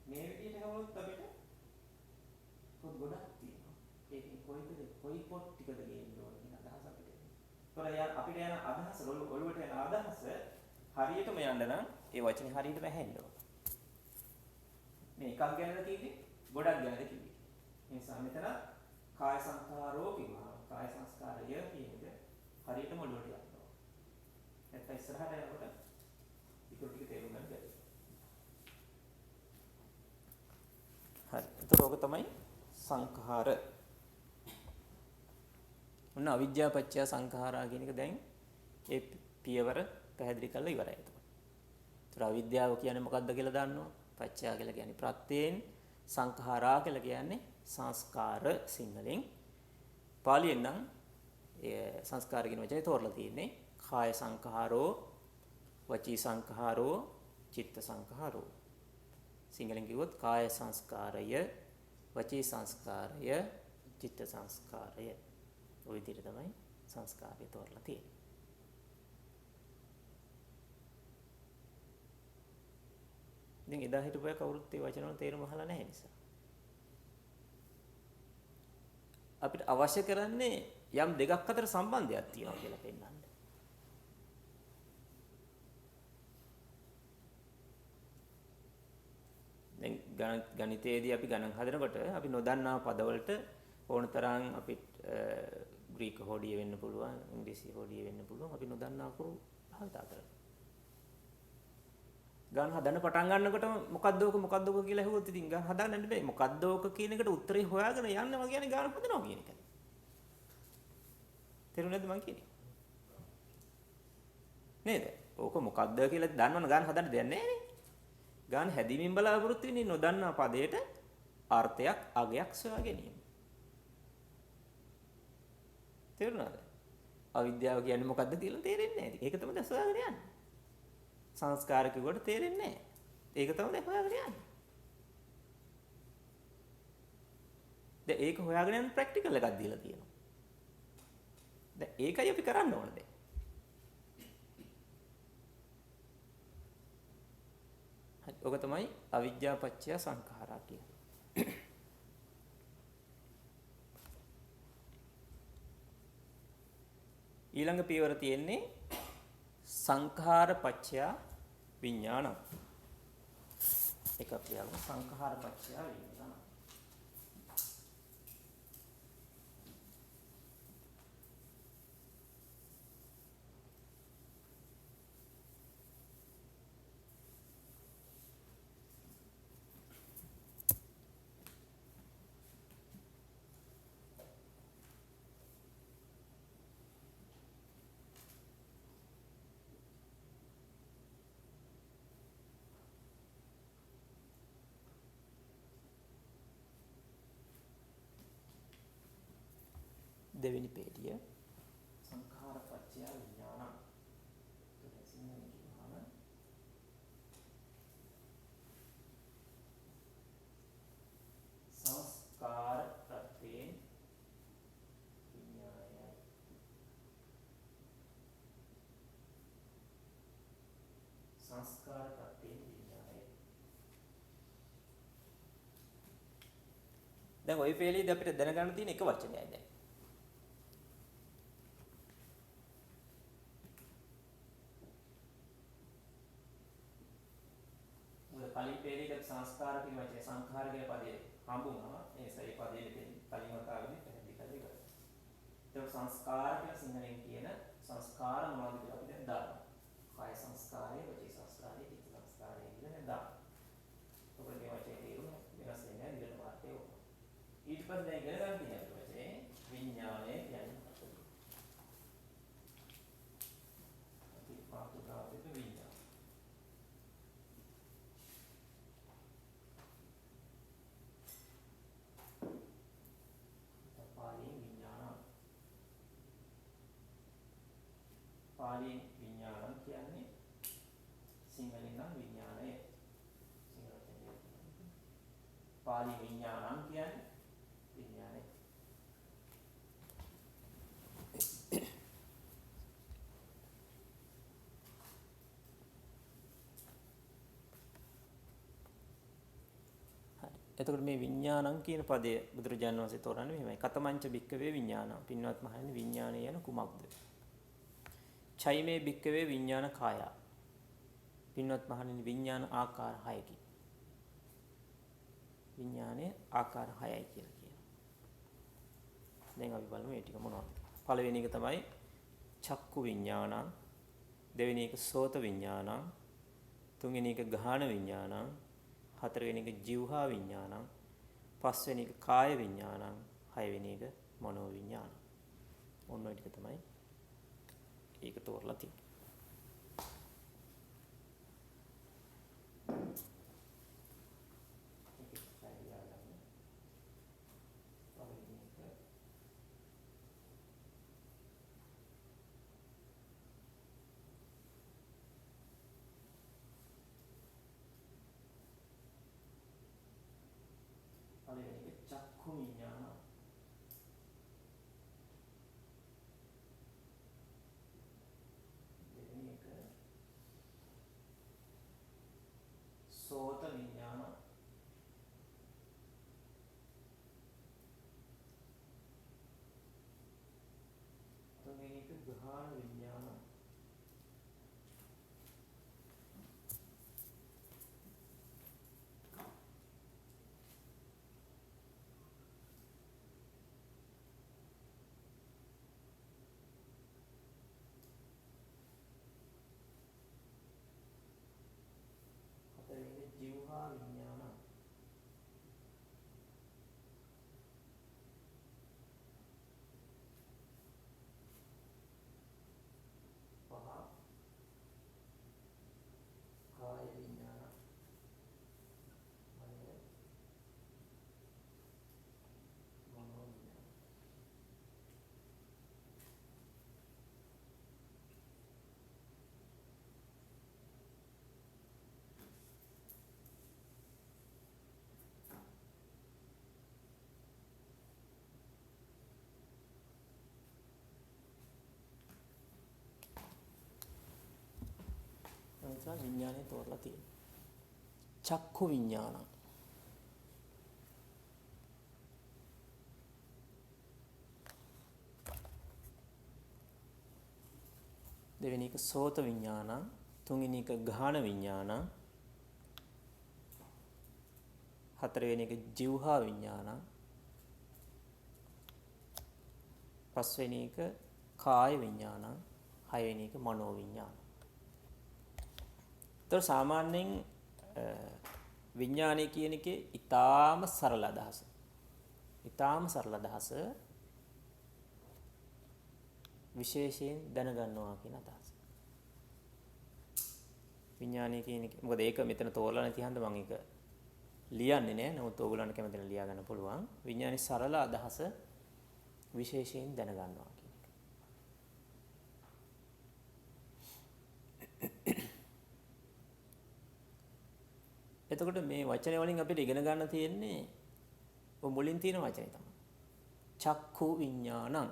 මේ විදිහට ගමොත් අපිට පොත් ගොඩක් තියෙනවා ඒකේ කොයි පොත් ටිකද ගේන්න ඕනේ කියන අදහස අපිට එනවා. අපිට යන අදහස ඔළුවට යන අදහස හරියටම යන්න නම් ඒ වචනේ හරියටම ඇහෙන්න ඕනේ. මේ එකක් ගැනද කිව්වේ ගොඩක් ගැනද කිව්වේ. මේ සමිතන කාය සංඛාරෝ කිව්වා. කාය සංස්කාරය කියන එක හරියටම ඔළුවට යනවා. නැත්නම් ඉස්සරහට යනකොට ඉතුරු ටික තේරුම් ගන්න බැහැ. හරි. ඒතර ඔක තමයි සංඛාර. මොන අවිද්‍යාව පත්‍ය සංඛාරා කියන එක දැන් ඒ පියවර පැහැදිලි කරලා ඉවරයි එතකොට. ඒතර අවිද්‍යාව කියන්නේ මොකක්ද කියලා දන්නවා. පත්‍ය කියලා කියන්නේ ප්‍රත්‍යයෙන්, සංඛාරා කියලා කියන්නේ සංස්කාර සිංහලෙන්. පාලියෙන් නම් ඒ සංස්කාර කියන වචනේ තෝරලා තියෙන්නේ කාය සංඛාරෝ, වචී සංඛාරෝ, චිත්ත සංඛාරෝ. සිංහලෙන් කිව්වොත් කාය සංස්කාරය, වචී සංස්කාරය, චිත්ත සංස්කාරය. ඔය විදිහට තමයි සංස්කාරය තෝරලා තියෙන්නේ. ඉතින් එදා හිටපුවා කවුරුත් ඒ වචන වල තේරුම අහලා නැහැ නිසා. අපිට අවශ්‍ය කරන්නේ යම් දෙකක් අතර සම්බන්ධයක් තියෙනවා කියලා පෙන්නන්න. දැන් ගණිතයේදී අපි ගණන් හදනකොට අපි නොදන්නා පදවලට ඕන තරම් අපිට ග්‍රීක හෝඩිය වෙන්න පුළුවන්, ඉංග්‍රීසි හෝඩිය වෙන්න පුළුවන්. අපි නොදන්නා අකුරු භාවිතා කරනවා. ගණන් හදන්න පටන් ගන්නකොටම මොකද්ද ඕක කියලා ඇහුවොත් ඉතින් ගණන් හදාගන්න බෑ. මොකද්ද ඕක කියන එකට උත්තරේ හොයාගෙන යන්නවා කියන්නේ ගණන් හදනවා කියන එකයි. තේරුණාද මං කියන්නේ? නේද? ඕක මොකද්ද කියලා දන්නවනම් ගණන් හදන්න දෙයක් නැහැ නේ. ගාන හැදීමින් බලාපොරොත්තු වෙන්නේ නොදන්නා පදයට අර්ථයක් අගයක් සොයා ගැනීම. තේරුණාද? අවිද්‍යාව කියන්නේ මොකද්ද කියලා තේරෙන්නේ නැහැ. ඒක තමයි දැන් සොයාගෙන යන්නේ. සංස්කාර කිව්වට තේරෙන්නේ නැහැ. ඒක තමයි දැන් හොයාගෙන යන්නේ. දැන් ඒක හොයාගෙන යන ප්‍රැක්ටිකල් එකක් දීලා තියෙනවා. දැන් ඒකයි අපි කරන්න ඕනේ දැන්. ඔක තමයි අවිද්‍යා පත්‍ය සංඛාරා කියන්නේ. ඊළඟ පියවර තියෙන්නේ සංඛාර පත්‍ය විඥාන. එක පියවර සංඛාර පත්‍ය විඥාන. දෙවෙනි පේළිය සංඛාර පත්‍ය විඥාන. සංස්කාර ප්‍රත්‍යයෙන් විඥානයයි. සංස්කාර ප්‍රත්‍යයෙන් විඥානයයි. දැන් ওই පේළියේදී අපිට දැනගන්න තියෙන එක වචනයයි දැන්. කලින් පේළියේදී සංස්කාර කියන වචනේ සංඛාර කියන පදේ හම්බුනම ඒ සයි පදේ කලින් වතාවේදී පැහැදිලි කරලා ඉවරයි. ඒක සංස්කාර කියලා සිංහලෙන් කියන සංස්කාර මොනවද කියලා අපි දැන් දානවා. කාය සංස්කාරය, වචී සංස්කාරය, චිත්ත සංස්කාරය කියලා දැන් දානවා. ඔබට මේ වචනේ තේරුම වෙනස් වෙන්නේ නැහැ විදිහට වාක්‍යය ඕක. ඊට පස්සේ දැන් ඉගෙන ගන්න තියෙන වචනේ විඥානය කියන්නේ මොකක්ද? අපි මාතෘකාවෙත් විඥානය. පාලියෙන් විඥානං කියන්නේ සිංහලෙන් නම් විඥානය. පාලි විඥානං කියන්නේ විඥානය. එතකොට මේ විඥානං කියන පදය බුදුරජාණන් වහන්සේ තෝරන්නේ මෙහෙමයි. කතමංච භික්කවේ විඥානං. පින්වත් මහණෙනි විඥානය යන කුමක්ද? චෛමේ භික්කවේ විඥාන කාය. පින්වත් මහණෙනි විඥාන ආකාර 6කි. විඥානයේ ආකාර 6යි කියලා කියනවා. දැන් අපි බලමු මේ ටික මොනවද. පළවෙනි එක තමයි චක්කු විඥානං, දෙවෙනි එක සෝත විඥානං, තුන්වෙනි එක ගාහන විඥානං, හතරවෙනි එක જીවහා විඥානං, පස්වෙනි එක කාය විඥානං, හයවෙනි එක මනෝ විඥානං. ඔන්න ඔය ටික තමයි ඒක තෝරලා තියෙන්නේ. පළවෙනි එක චක්කු විඥාන. දෙවෙනි එක සෝත විඥාන. නිසා විඥානය තෝරලා තියෙනවා. චක්ඛු විඥානං. දෙවෙනි එක සෝත විඥානං, තුන්වෙනි එක ගාහන විඥානං, හතරවෙනි එක ජීවහා විඥානං, පස්වෙනි එක කාය විඥානං, හයවෙනි එක මනෝ විඥානං. ඒතර සාමාන්‍යයෙන් විඥානය කියන එකේ ඊටාම සරල අදහස. ඊටාම සරල අදහස විශේෂයෙන් දැනගන්නවා කියන අදහස. විඥානය කියන එක මොකද ඒක මෙතන තෝරලා නැති හන්ද මම ඒක ලියන්නේ නැහැ. නමුත් ඕගොල්ලන්ට කැමතිනම් ලියා ගන්න පුළුවන්. විඥානයේ සරල අදහස විශේෂයෙන් දැනගන්නවා කියන එක. එතකොට මේ වචන වලින් අපිට ඉගෙන ගන්න තියෙන්නේ ඔය මුලින් තියෙන වචනේ තමයි. චක්ඛු විඥානං.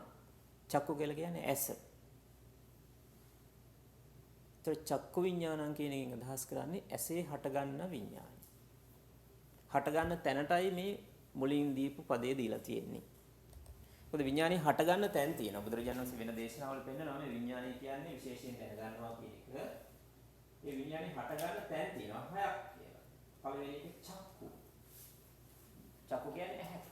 චක්කු කියලා කියන්නේ ඇස. ඒතර චක්කු විඥානං කියන එකෙන් අදහස් කරන්නේ ඇසේ හටගන්න විඥානය. හටගන්න තැනටයි මේ මුලින් දීපු පදේ දීලා තියෙන්නේ. මොකද විඥානේ හටගන්න තැන් තියෙනවා. බුදුරජාණන් වහන්සේ වෙන දේශනාවල පෙන්නනවා මේ විඥානය කියන්නේ විශේෂයෙන් දැනගන්නවා කියන එක. මේ විඥානේ හටගන්න තැන් තියෙනවා හයක් කියලා. පළවෙනි එක චක්කු. චක්කු කියන්නේ ඇහැ.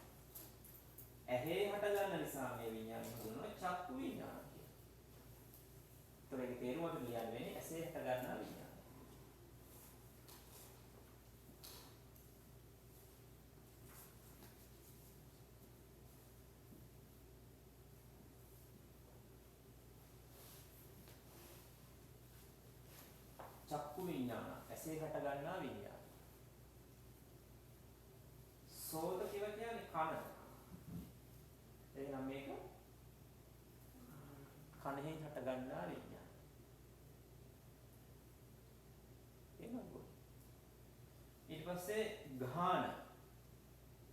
ඇහි හටගන්න නිසා මේ විඥානය හඳුන්වනවා චක්කු විඥාන කියලා. ඒතර ඒක තේරුම අපිට ලියන්න වෙන්නේ ඇසේ හටගන්නා විඥානය. චක්කු විඥාන ඇසේ හටගන්නා විඥානය. සෝත කියලා කියන්නේ කන. එහෙනම් මේක කනෙහි හටගන්නා විඥානය. එනකො ඊට පස්සේ ගාහන.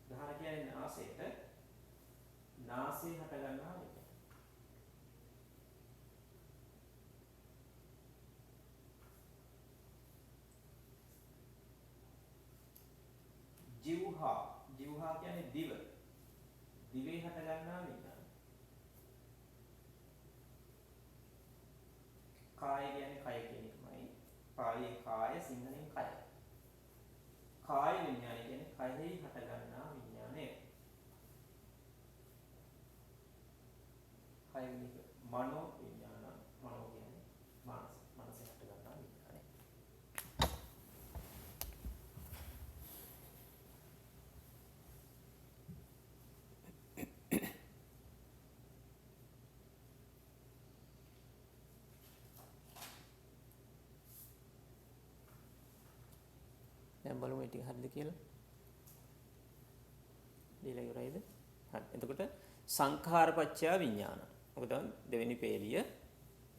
ගාහන කියන්නේ නාසයට. නාසයේ හටගන්නා විඥානය. ජීවහා. ජීවහා කියන්නේ දිව. දිවේ හටගන්නා විඥානය. කාය කියන්නේ කය කියන එකමයි. පාලියේ කාය සිංහලෙන් කය. කාය විඥානය කියන්නේ කයෙහි හටගන්නා විඥානය. කය විඥාන මනෝ විඥාන. මනෝ කියන්නේ මනස. මනසේ හටගන්නා විඥානය. දැන් බලමු මේ ටික හරිද කියලා. දීලා ඉවරයිද? හරි. එතකොට සංඛාරපච්චය විඥාන. මොකද දෙවෙනි පේලිය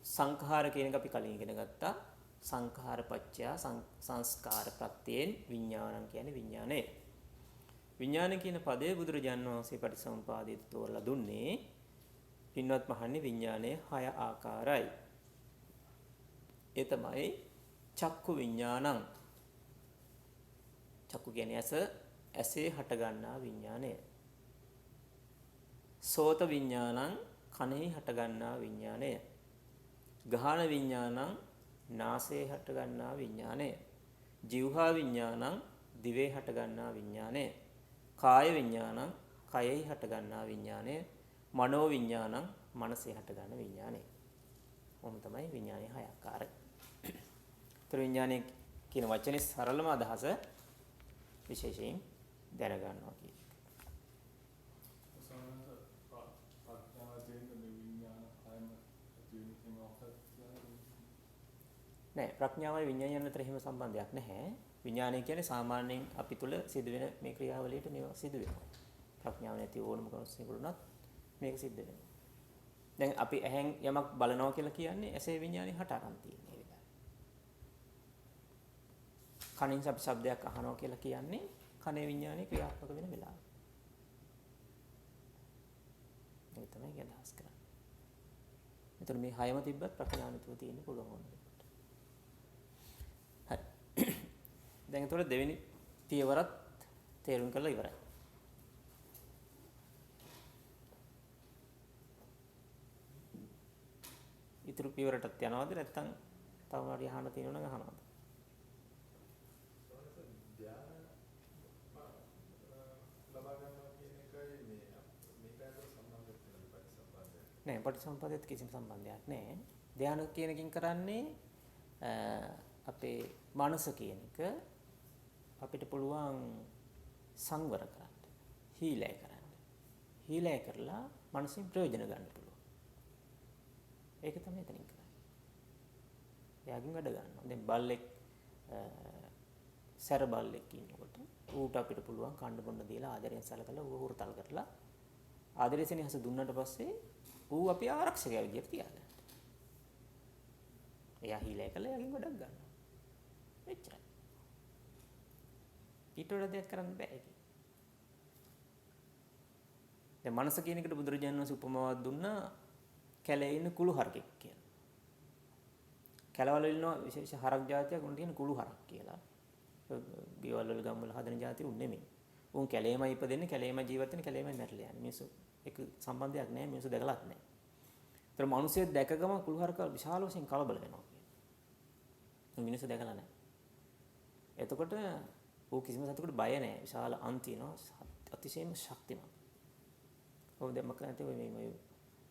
සංඛාර කියන එක අපි කලින් ඉගෙන ගත්තා. සංඛාරපච්චය සංස්කාර ප්‍රත්‍යයෙන් විඥානං කියන්නේ විඥානය. විඥාන කියන පදේ බුදුරජාණන් වහන්සේ පටිසමුපාදයට තෝරලා දුන්නේ පින්වත් මහන්නේ විඥානයේ 6 ආකාරයි. ඒ තමයි චක්කු විඥානං. චක්කු කියන්නේ ඇසේ හටගන්නා විඥානය. සෝත විඥානං කනෙහි හටගන්නා විඥානය. ගාහන විඥානං නාසයේ හටගන්නා විඥානය. જીවහා විඥානං දිවේ හටගන්නා විඥානය. කාය විඥානං කයෙහි හටගන්නා විඥානය. මනෝ විඥානං මනසේ හටගන්න විඥානය. මොන තමයි විඥානයේ 6 ආකාරය. ඒතර විඥානයේ කියන වචනේ සරලම අදහස විශේෂයෙන් දැනගන්නවා කියන එක. නෑ ප්‍රඥාවයි විඥානයන් අතර එහෙම සම්බන්ධයක් නැහැ. විඥානය කියන්නේ සාමාන්‍යයෙන් අපි තුල සිදුවෙන මේ ක්‍රියාවලියට මේවා සිදු වෙනවා. ප්‍රඥාව නැති ඕනම කෙනෙකුට මේක සිද්ධ වෙනවා. දැන් අපි ඇහෙන් යමක් බලනවා කියලා කියන්නේ ඇසේ විඥානේ හට අරන් තියෙන එක. කනින් අපි ශබ්දයක් අහනවා කියලා කියන්නේ කනේ විඥානේ ක්‍රියාත්මක වෙන වෙලාව. ඒක තමයි අදහස් කරන්නේ. එතකොට මේ හයම තිබ්බත් ප්‍රඥාව නැතුව තියෙන්න පුළුවන් වුණා. දැන් එතකොට දෙවෙනි පියවරත් තේරුම් කරලා ඉවරයි. ඉතුරු පියවරටත් යනවද නැත්නම් තව මොනවද අහන්න තියෙනව නම් අහනවද? නෑ පටිසම්පාදයට කිසිම සම්බන්ධයක් නෑ. ධානය කියන එකකින් කරන්නේ අපේ මනස කියන එක අපිට පුළුවන් සංවර කරන්න, හීලය කරන්න. හීලය කරලා මනසින් ප්‍රයෝජන ගන්න පුළුවන්. ඒක තමයි එතනින් කරන්නේ. එයාගෙන් වැඩ ගන්නවා. දැන් බල්ලෙක් සැර බල්ලෙක් ඉන්නකොට ඌට අපිට පුළුවන් කන්න බොන්න දීලා ආදරයෙන් සැලකලා ඌව හුරතල් කරලා ආදරයෙන් සෙනෙහස දුන්නට පස්සේ ඌ අපි ආරක්ෂකයා විදියට තියාගන්න. එයා හීලය කළා එයාගෙන් වැඩක් ගන්නවා. එච්චරයි. ඊට වඩා දෙයක් කරන්න බෑ ඒක. දැන් මනස කියන එකට බුදුරජාණන් වහන්සේ උපමාවක් දුන්නා කැලේ ඉන්න කුළු හරකෙක් කියලා. කැලවල ඉන්න විශේෂ හරක් జాතියක් උන් තියෙන කුළු හරක් කියලා. ගෙවල් වල ගම් වල හදන జాති උන් නෙමෙයි. උන් කැලේමයි ඉපදෙන්නේ කැලේමයි ජීවත් වෙන්නේ කැලේමයි මැරලා යන්නේ. මිනිස්සු එක සම්බන්ධයක් නැහැ මිනිස්සු දැකලත් නැහැ. ඒතර මිනිස්සු දැකගම කුළු හරක විශාල වශයෙන් කලබල වෙනවා කියන්නේ. මිනිස්සු දැකලා නැහැ. එතකොට ඌ කිසිම සතෙකුට බය නැහැ. විශාල අන් තියනවා අතිශයින්ම ශක්තිමත්. ඔව් දැන් මම කියන්නේ මේ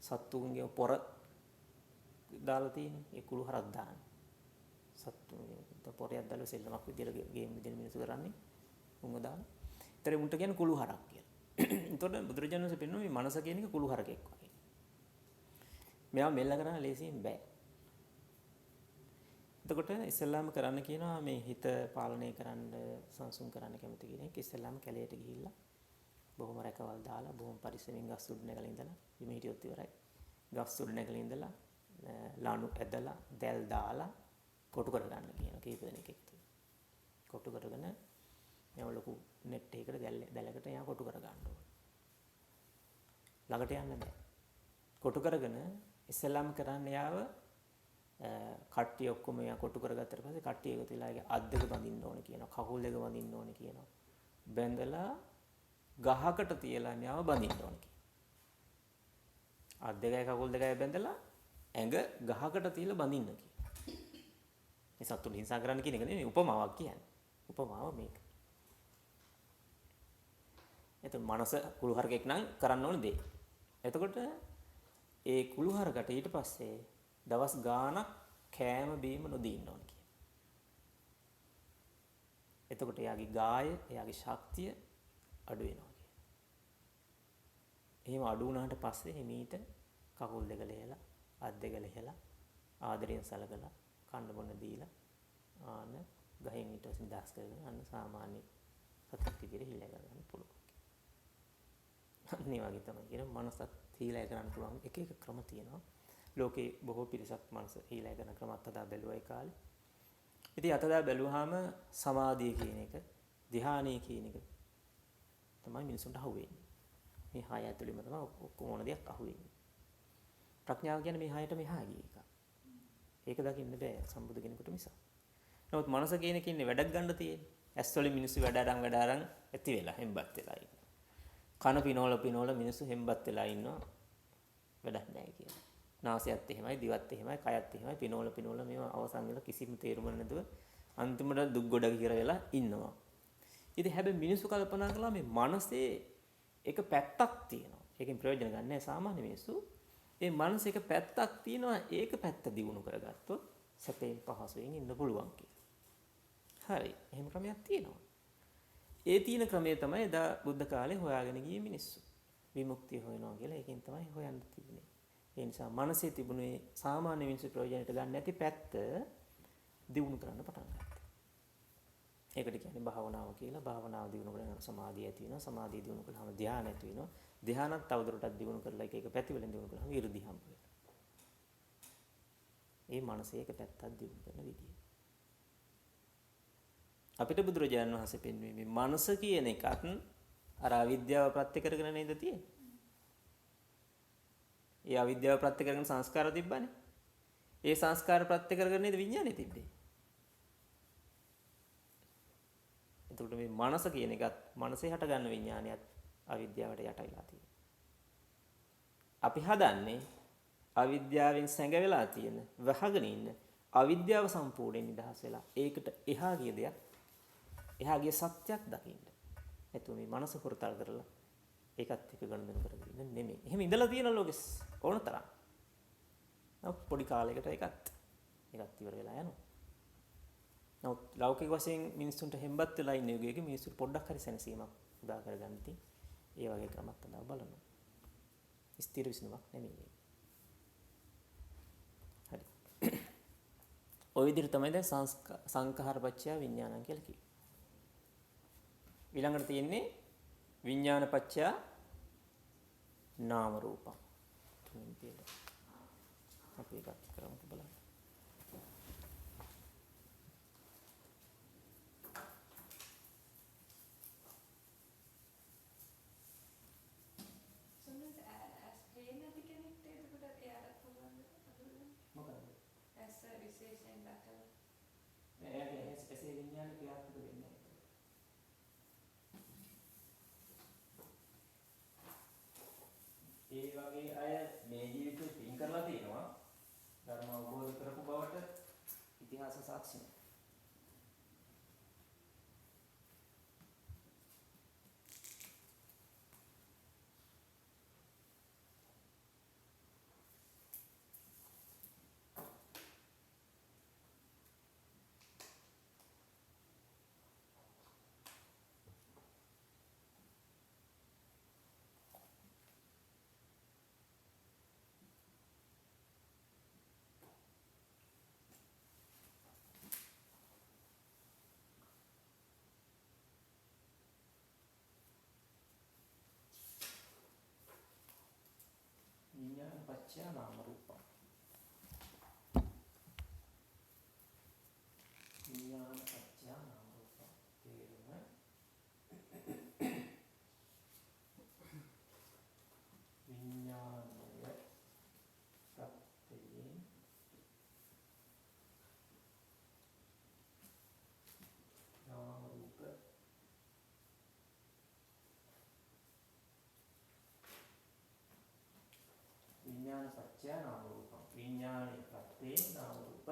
සත්තුන්ගේ පොර දාලා තියෙන්නේ ඒ කුළු හරක් දාන. සත්තුන්ගේ පොරයක් දාලා සෙල්ලමක් විදියට ගේම් විදියට මිනිස්සු කරන්නේ උන්ව දාන. ඒතර උන්ට කියන්නේ කුළු හරක් කියලා. එතකොට බුදුරජාණන් වහන්සේ පෙන්වනවා මේ මනස කියන එක කුළු හරකෙක් වගේ. මේවා මෙල්ල කරන්න ලේසියෙන් බෑ. එතකොට ඉස්සෙල්ලාම කරන්න කියනවා මේ හිත පාලනය කරන්න සංසුන් කරන්න කැමති කෙනෙක් ඉස්සෙල්ලාම කැලේට ගිහිල්ලා බොහොම රැකවල් දාලා බොහොම පරිස්සමින් ගස් උඩ නැගලා ඉඳලා බිම හිටියොත් ඉවරයි. ගස් උඩ නැගලා ඉඳලා ලාණු ඇදලා දැල් දාලා කොටු කරගන්න කියන කීප දෙනෙක් එක්ක. කොටු කරගෙන යම ලොකු net එකකට දැලකට යා කොටු කර ගන්න ඕන. ළඟට යන්න බෑ. කොටු කරගෙන ඉස්සෙල්ලාම කරන්න යාව කට්ටිය ඔක්කොම යා කොටු කරගත්තට පස්සේ කට්ටිය එකතු වෙලා ඒකේ අත් දෙක බඳින්න ඕනේ කියනවා. කකුල් දෙක බඳින්න ඕනේ කියනවා. බැඳලා ගහකට තියලා යාව බඳින්න ඕනේ කියනවා. අත් දෙකයි කකුල් දෙකයි බැඳලා ඇඟ ගහකට තියලා බඳින්න කියනවා. මේ සතුන් හිංසා කරන්න කියන එක නෙමෙයි උපමාවක් කියන්නේ. උපමාව මේක. එතකොට මනස කුළු හරකෙක් නම් කරන්න ඕන දේ. එතකොට ඒ කුළු හරකට ඊට පස්සේ දවස් ගාණක් කෑම බීම නොදී ඉන්න ඕන කියන. එතකොට එයාගේ ගාය, එයාගේ ශක්තිය අඩු වෙනවා කියන. එහෙම අඩු වුණාට පස්සේ හිමීට කකුල් දෙක ලෙහලා, අත් දෙක ලෙහලා, ආදරයෙන් සලකලා, කන්න බොන්න දීලා ආන ගහෙන් ඊට පස්සේ දාස් කරගෙන අන්න සාමාන්‍ය සතුට විදිහට හිලය ගන්න පුළුවන්. අනිත් වගේ තමයි කියන මනසත් හීලය කරන්න පුළුවන් එක එක ක්‍රම තියෙනවා. ලෝකේ බොහෝ පිරිසක් මනස හීලය කරන ක්‍රම අත්දැක බැලුවා ඒ කාලේ. ඉතින් අත්දැක බැලුවාම සමාධිය කියන එක, ධ්‍යානය කියන එක තමයි මිනිසුන්ට අහුවෙන්නේ. මේ හය ඇතුළෙම තමයි ඔක්කොම ඕන දෙයක් අහුවෙන්නේ. ප්‍රඥාව කියන්නේ මේ හයට මෙහා ගිය එක. ඒක දකින්න බෑ සම්බුදු කෙනෙකුට මිස. නමුත් මනස කියන එකේ වැඩක් ගන්න තියෙන්නේ. ඇස් වලින් මිනිස්සු වැඩ අරන් ඇති වෙලා හෙම්බත් වෙලා ඉන්නවා. කන පිනෝල මිනිස්සු හෙම්බත් වෙලා ඉන්නවා. වැඩක් නැහැ කියලා. නාසයත් එහෙමයි, දිවත් එහෙමයි, කයත් එහෙමයි පිනෝල මේවා අවසන් වෙලා කිසිම තේරුමක් නැතුව අන්තිමට දුක් ගොඩ කියලා වෙලා ඉන්නවා. ඉතින් හැබැයි මිනිස්සු කල්පනා කළා මේ මනසේ එක පැත්තක් තියෙනවා. ඒකෙන් ප්‍රයෝජන ගන්න නැහැ සාමාන්‍ය මිනිස්සු. ඒ මනස එක පැත්තක් තියෙනවා. ඒක පැත්ත දියුණු කරගත්තොත් සැපයෙන් පහසුවෙන් ඉන්න පුළුවන් කියලා. හරි. එහෙම ක්‍රමයක් තියෙනවා. ඒ තියෙන ක්‍රමය තමයි එදා බුද්ධ කාලේ හොයාගෙන ගියේ මිනිස්සු. විමුක්තිය හොයනවා කියලා ඒකෙන් තමයි හොයන්න තිබුණේ. ඒ නිසා මනසේ තිබුණේ සාමාන්‍ය මිනිස්සු ප්‍රයෝජනයට ගන්න නැති පැත්ත දියුණු කරන්න පටන් ගත්තා. ඒකට කියන්නේ භාවනාව කියලා. භාවනාව දියුණු කරගෙන සමාධිය ඇති වෙනවා. සමාධිය දියුණු කළාම ධ්‍යාන ඇති වෙනවා. ධ්‍යානත් තවදුරටත් දියුණු කරලා එක පැතිවලින් දියුණු කළාම 이르දි හම්බ වෙනවා. ඒ මනසේ එක පැත්තක් දියුණු කරන විදිය. අපිට බුදුරජාණන් වහන්සේ පෙන්වන්නේ මේ මනස කියන එකත් අර අවිද්‍යාව ප්‍රත්‍ය කරගෙන නේද තියෙන්නේ. ඒ අවිද්‍යාව ප්‍රත්‍ය කරගෙන සංස්කාර තිබ්බනේ. ඒ සංස්කාර ප්‍රත්‍ය කරගෙන නේද විඥානේ තිබ්බේ. එතකොට මේ මනස කියන එකත් මනසේ හටගන්න විඥානයත් අවිද්‍යාවට යට වෙලා තියෙනවා. අපි හදන්නේ අවිද්‍යාවෙන් සැඟවෙලා තියෙන වහගෙන ඉන්න අවිද්‍යාව සම්පූර්ණයෙන් නිදහස් වෙලා ඒකට එහා ගිය දෙයක් එහා ගිය සත්‍යයක් දකින්න. එතකොට මේ මනස පුරතල් කරලා ඒකත් එක්ක ගනුදෙනු කරගෙන ඉන්න නෙමෙයි. එහෙම ඉඳලා තියෙන ලෝකෙස් ඕන තරම්. පොඩි කාලයකට ඒකත් ඉවර වෙලා යනවා. නමුත් ලෞකික වශයෙන් මිනිස්සුන්ට හෙම්බත් වෙලා ඉන්න යුගයක මිනිස්සුන්ට පොඩ්ඩක් හරි සැනසීමක් උදා කරගන්න ඉතින් ඒ වගේ ක්‍රමයක් තමයි බලනවා. ස්ථිර විසඳුමක් නෙමෙයි. හරි. ඔය විදිහට තමයි දැන් සංඛාරපච්චය විඥානං කියලා කිව්වේ. ඊළඟට තියෙන්නේ විඥානපච්චය නාම රූපං. අපි එකක් කරමු බලන්න. ඒ වගේ අය මේ ජීවිතේ පින් කරලා තියෙනවා ධර්ම අවබෝධ කරපු බවට ඉතිහාස සාක්ෂිය. විඥානපච්චය නාම රූපං. විඥානපච්චය නාම රූපං. තේරුම විඥානය ප්‍රත්‍යයෙන් නාම රූප විඥානපච්චය නාම රූපං. විඥානේ ප්‍රත්‍යයෙන් නාම රූප.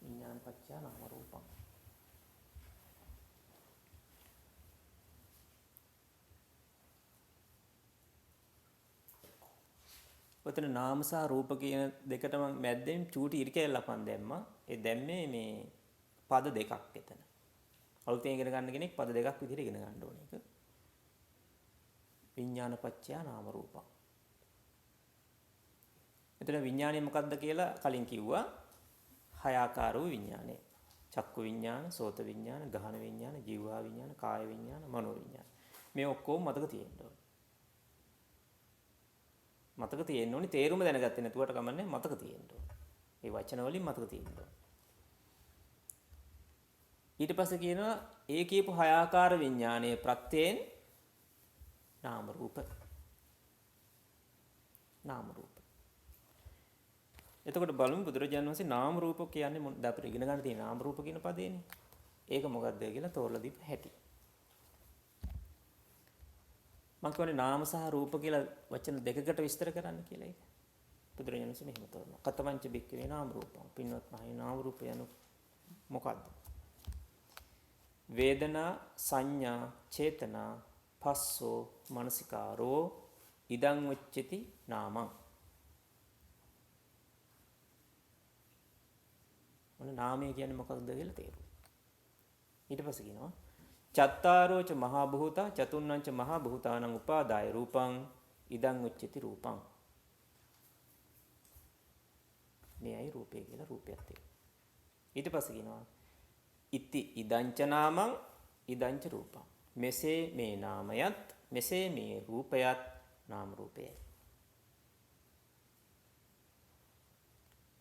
විඥානපච්චය නාම රූපං. ඔතන නාම සහ රූප කියන දෙකට මම මැද්දෙන් චූටි ඉරිකැලක් මන් දැම්මා. ඒ දැම්මේ මේ පද දෙකක් එතන. අලුතෙන් ඉගෙන ගන්න කෙනෙක් පද දෙකක් විදිහට ඉගෙන ගන්න ඕන එක. විඥානපච්චය නාම රූපං. එතන විඥානය මොකක්ද කියලා කලින් කිව්වා. හය ආකාර වූ විඥානය. චක්කු විඥාන, සෝත විඥාන, ගහන විඥාන, ජීවහා විඥාන, කාය විඥාන, මනෝ විඥාන. මේ ඔක්කොම මතක තියෙන්න ඕනේ. මතක තියෙන්න ඕනේ තේරුම දැනගත්තේ නැතුවට කමන්නේ මතක තියෙන්න ඕනේ. මේ වචන වලින් මතක තියෙන්න ඕනේ. ඊට පස්සේ කියනවා ඒ කියපු හය ආකාර විඥානයේ ප්‍රත්‍යයෙන් නාම රූප. නාම රූප. එතකොට බලමු බුදුරජාණන් වහන්සේ නාම රූප කියන්නේ මොකක්ද අපිට ඉගෙන ගන්න තියෙන නාම රූප කියන පදේනේ. ඒක මොකක්ද කියලා තෝරලා දීප හැටි. මම කියන්නේ නාම සහ රූප කියලා වචන දෙකකට විස්තර කරන්න කියලා ඒක. බුදුරජාණන් වහන්සේ මෙහෙම තෝරනවා. කතමංච බික්කවේ නාම රූපං. පින්වත් මහේ නාම රූප යන මොකක්ද? වේදනා සංඥා චේතනා පස්සෝ මනසිකාරෝ ඉදං උච්චති නාමං. මොන නාමය කියන්නේ මොකක්ද කියලා තේරුම්. ඊට පස්සේ කියනවා චත්තාරෝච මහා භූතා චතුන්නංච මහා භූතානං උපාදාය රූපං ඉදං උච්චති රූපං. මේයි රූපය කියලා රූපයත් එක්ක. ඊට පස්සේ කියනවා ඉති ඉදංච නාමං ඉදංච රූපං. මෙසේ මේ නාමයත් මෙසේ මේ රූපයත් නාම රූපයයි.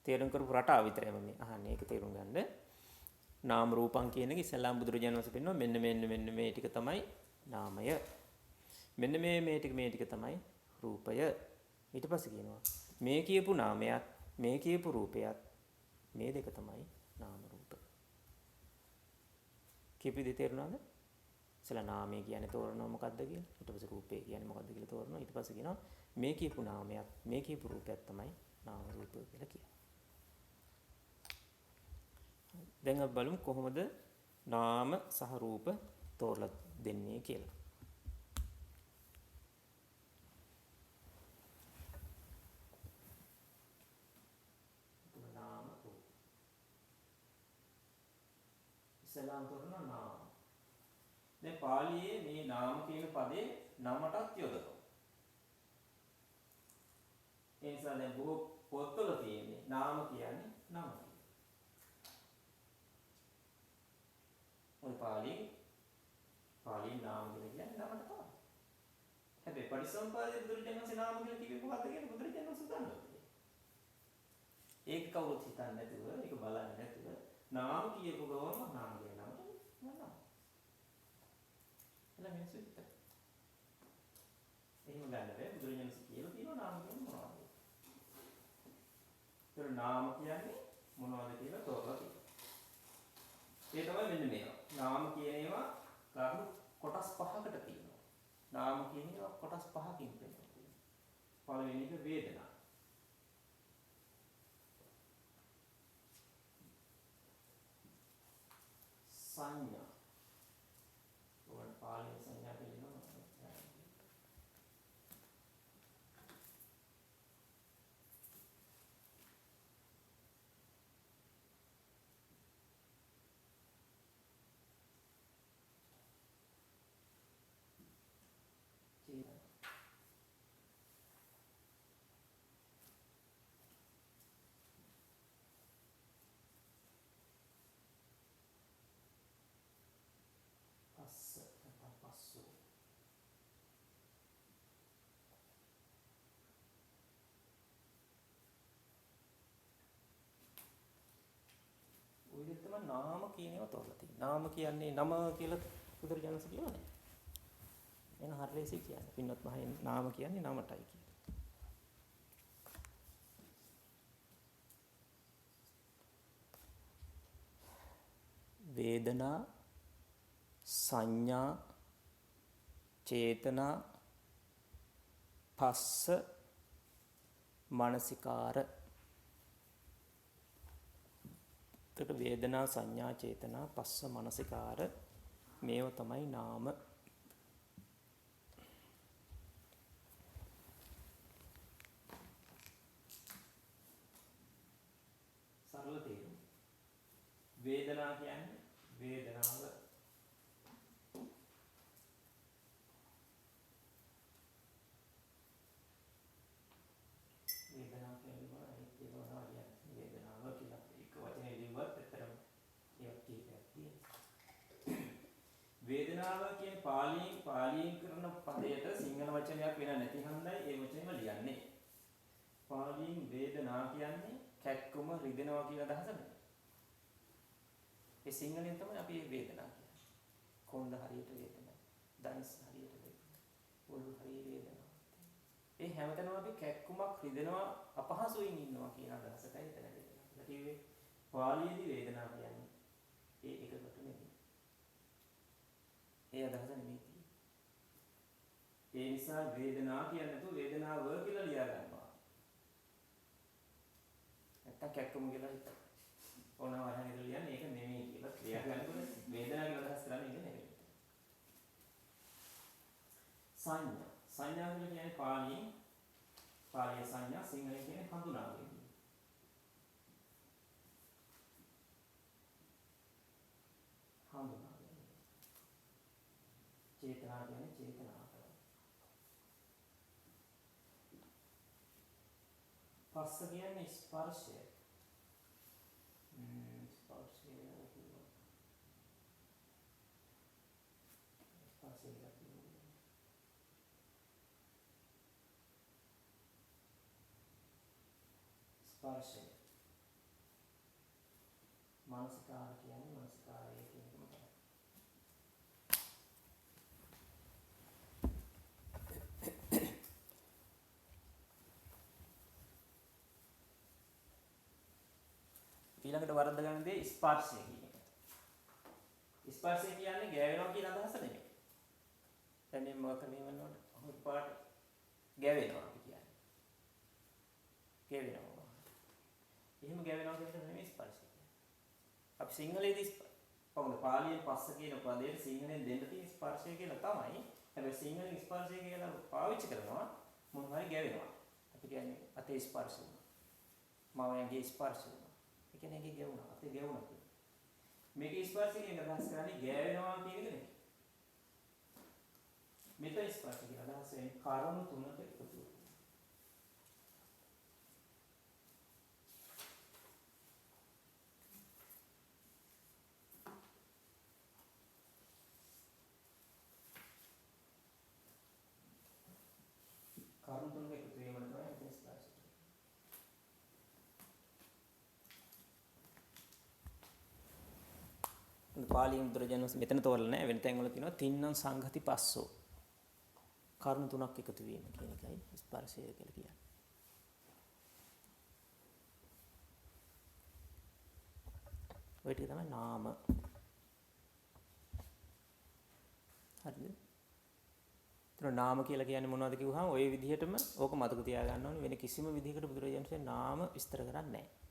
තේරුම් කරපු රටාව විතරයි මම අහන්නේ. ඒක තේරුම් ගන්න. නාම රූපං කියන එක ඉස්සෙල්ලාම බුදුරජාණන් වහන්සේ පෙන්නනවා මෙන්න මේ ටික තමයි නාමය. මෙන්න මේ ටික තමයි රූපය. ඊට පස්සේ කියනවා මේ කියපු නාමයත් මේ කියපු රූපයත් මේ දෙක තමයි නාම රූප. කීපෙදි තේරුණාද? ඉතලා නාමය කියන්නේ තෝරනවා මොකද්ද කියලා. ඊට පස්සේ රූපය කියන්නේ මොකද්ද කියලා තෝරනවා. ඊට පස්සේ කියනවා මේ කියපු නාමයත් මේ කියපු රූපයත් තමයි නාම රූප කියලා කියන්නේ. දැන් අපි බලමු කොහොමද නාම සහ රූප තෝරලා දෙන්නේ කියලා. නාම රූප. ඉස්සලාම් තෝරනවා නාම. දැන් පාලියේ මේ නාම කියන පදේ නමටත් යොදනවා. ඒ නිසා දැන් බොහෝ පොත්වල තියෙන්නේ නාම කියන්නේ නම. ඔය පාලියේ නාම කියන්නේ නමට තමයි. හැබැයි පරිසම්පාදයේ බුදුරජාණන්සේ නාම කියලා කිව්වේ මොකද්ද කියලා බුදුරජාණන්සේ දන්නවා. ඒක කවුරුත් හිතන්නේ නැතුව, ඒක බලන්නේ නැතුව නාම කියපු ගමන් නාම කියන නමට නම. එලා මිනිස්සු හිතන. එහෙම ගන්න බෑ. බුදුරජාණන්සේ කියලා තියෙනවා නාම කියන්නේ මොනවද? ඒතර නාම කියන්නේ මොනවද කියලා තෝරලා තියෙනවා. ඒ තමයි මෙන්න මේවා. නාම කියන ඒවා කරුණු කොටස් පහකට තියෙනවා. නාම කියන ඒවා කොටස් පහකින් තියෙනවා. පළවෙනි එක වේදනා. සංඥා. ඔය පාලි සංඥා කියනවා. ඔය විදිහට තමයි නාම කියන ඒවා තෝරලා තියෙන්නේ. නාම කියන්නේ නම කියලා බුදුරජාණන්සේ කියවනේ. එන හරියසේ කියන්නේ. පින්වත් මහයෙන් නාම කියන්නේ නමටයි කියන්නේ. වේදනා සංඥා චේතනා පස්ස මනසිකාර. එතකොට වේදනා සංඥා චේතනා පස්ස මනසිකාර මේව තමයි නාම. සරල තේරුම. වේදනා කියන්නේ වේදනාව. වේදනාව කියන්නේ අනිත් ඒවා නෑ වේදනාව කියලා එක වචනේ ලිව්වත් ඇත්තටම ඒවත් කීපයක් තියෙනවා. වේදනාව කියන පාලියෙන් කරන පදයට සිංහල වචනයක් වෙන නැති හන්දයි ඒ වචනේම ලියන්නේ. පාලියෙන් වේදනා කියන්නේ කැක්කුම රිදෙනවා කියලා අදහස නෙවෙයි. ඒ සිංහලෙන් තමයි අපි මේ වේදනා කියන්නේ. කොණ්ඩ හරියට වේදනා, දනිස් හරියට වේදනා, ඔළුව හරියට වේදනා. ඒ හැමතැනම අපි කැක්කුමක් රිදෙනවා අපහසුයෙන් ඉන්නවා කියන අදහසටයි එතන වේදනා. ඒ කිව්වේ පාලියේදී වේදනා කියන්නේ ඒ එකකට නෙමෙයි. ඒ අදහස නෙමෙයි තියෙන්නේ. ඒ නිසා වේදනා කියන්නේ නැතුව වේදනාව කියලා ලියා ගන්නවා. නැත්තම් කැක්කුම කියලා හිතන්න. ඕනම වචන විතර ලියන්නේ ඒක නෙමෙයි කියලා ලියා ගන්නකොට වේදනාව කියලා අදහස් කරන්නේ ඒක නෙමෙයි. සංඥා. සංඥා කියන්නේ පාලියේ සංඥා සිංහලෙන් කියන්නේ හඳුනා ගැනීම. හඳුනා ගැනීම. චේතනා කියන්නේ චේතනා කරන. පස්ස කියන්නේ ස්පර්ශය. ස්පර්ශය කියනවා. ස්පර්ශය කියන්නේ ස්පර්ශය. මානසිකාර කියන්නේ මානසිකාරය කියන එක තමයි. ඊළඟට වරද්ද ගන්න දේ ස්පර්ශය කියන එක. ස්පර්ශය කියන්නේ ගෑවෙනවා කියන අදහස නෙමෙයි. දැන් මේ මොකක් හරි වෙනවද? අහුත් පාට ගෑවෙනවා අපි කියන්නේ. ගෑවෙනවා. එහෙම ගෑවෙනවා කියන එක නෙමෙයි ස්පර්ශය කියන්නේ. අපි සිංහලයේදී කොහොමද පාලියෙන් පස්ස කියන පදයට සිංහලෙන් දෙන්න තියෙන ස්පර්ශය කියලා තමයි. හැබැයි සිංහලෙන් ස්පර්ශය කියලා පාවිච්චි කරනවා මොන හරි ගෑවෙනවා. අපි කියන්නේ අතේ ස්පර්ශ වුණා. මවයන්ගේ ස්පර්ශ වුණා. ඒ කියන්නේ ඒකේ ගැවුණා. අතේ ගැවුණා කියන්නේ. මේකේ ස්පර්ශය කියන අදහස් කරන්නේ ගෑවෙනවා කියන එක නෙමෙයි. මෙතන ස්පර්ශ කියන අදහස වෙන්නේ කරුණු තුනක එකතු වෙනවා. කරුණු තුනක එකතු වීම තමයි මෙතන ස්පර්ශය. පාලියෙන් බුදුරජාණන් වහන්සේ මෙතන තෝරලා නැහැ. වෙන තැන්වල තියෙනවා තින්නම් සංඝති පස්සෝ. කරුණු තුනක් එකතු වීම කියන එකයි ස්පර්ශය කියලා කියන්නේ. ඔය ටික තමයි නාම. හරිද? ඒතර නාම කියලා කියන්නේ මොනවද කිව්වහම ওই විදිහටම ඕක මතක තියාගන්න ඕනේ. වෙන කිසිම විදිහකට බුදුරජාණන් වහන්සේ නාම විස්තර කරන්නේ නැහැ.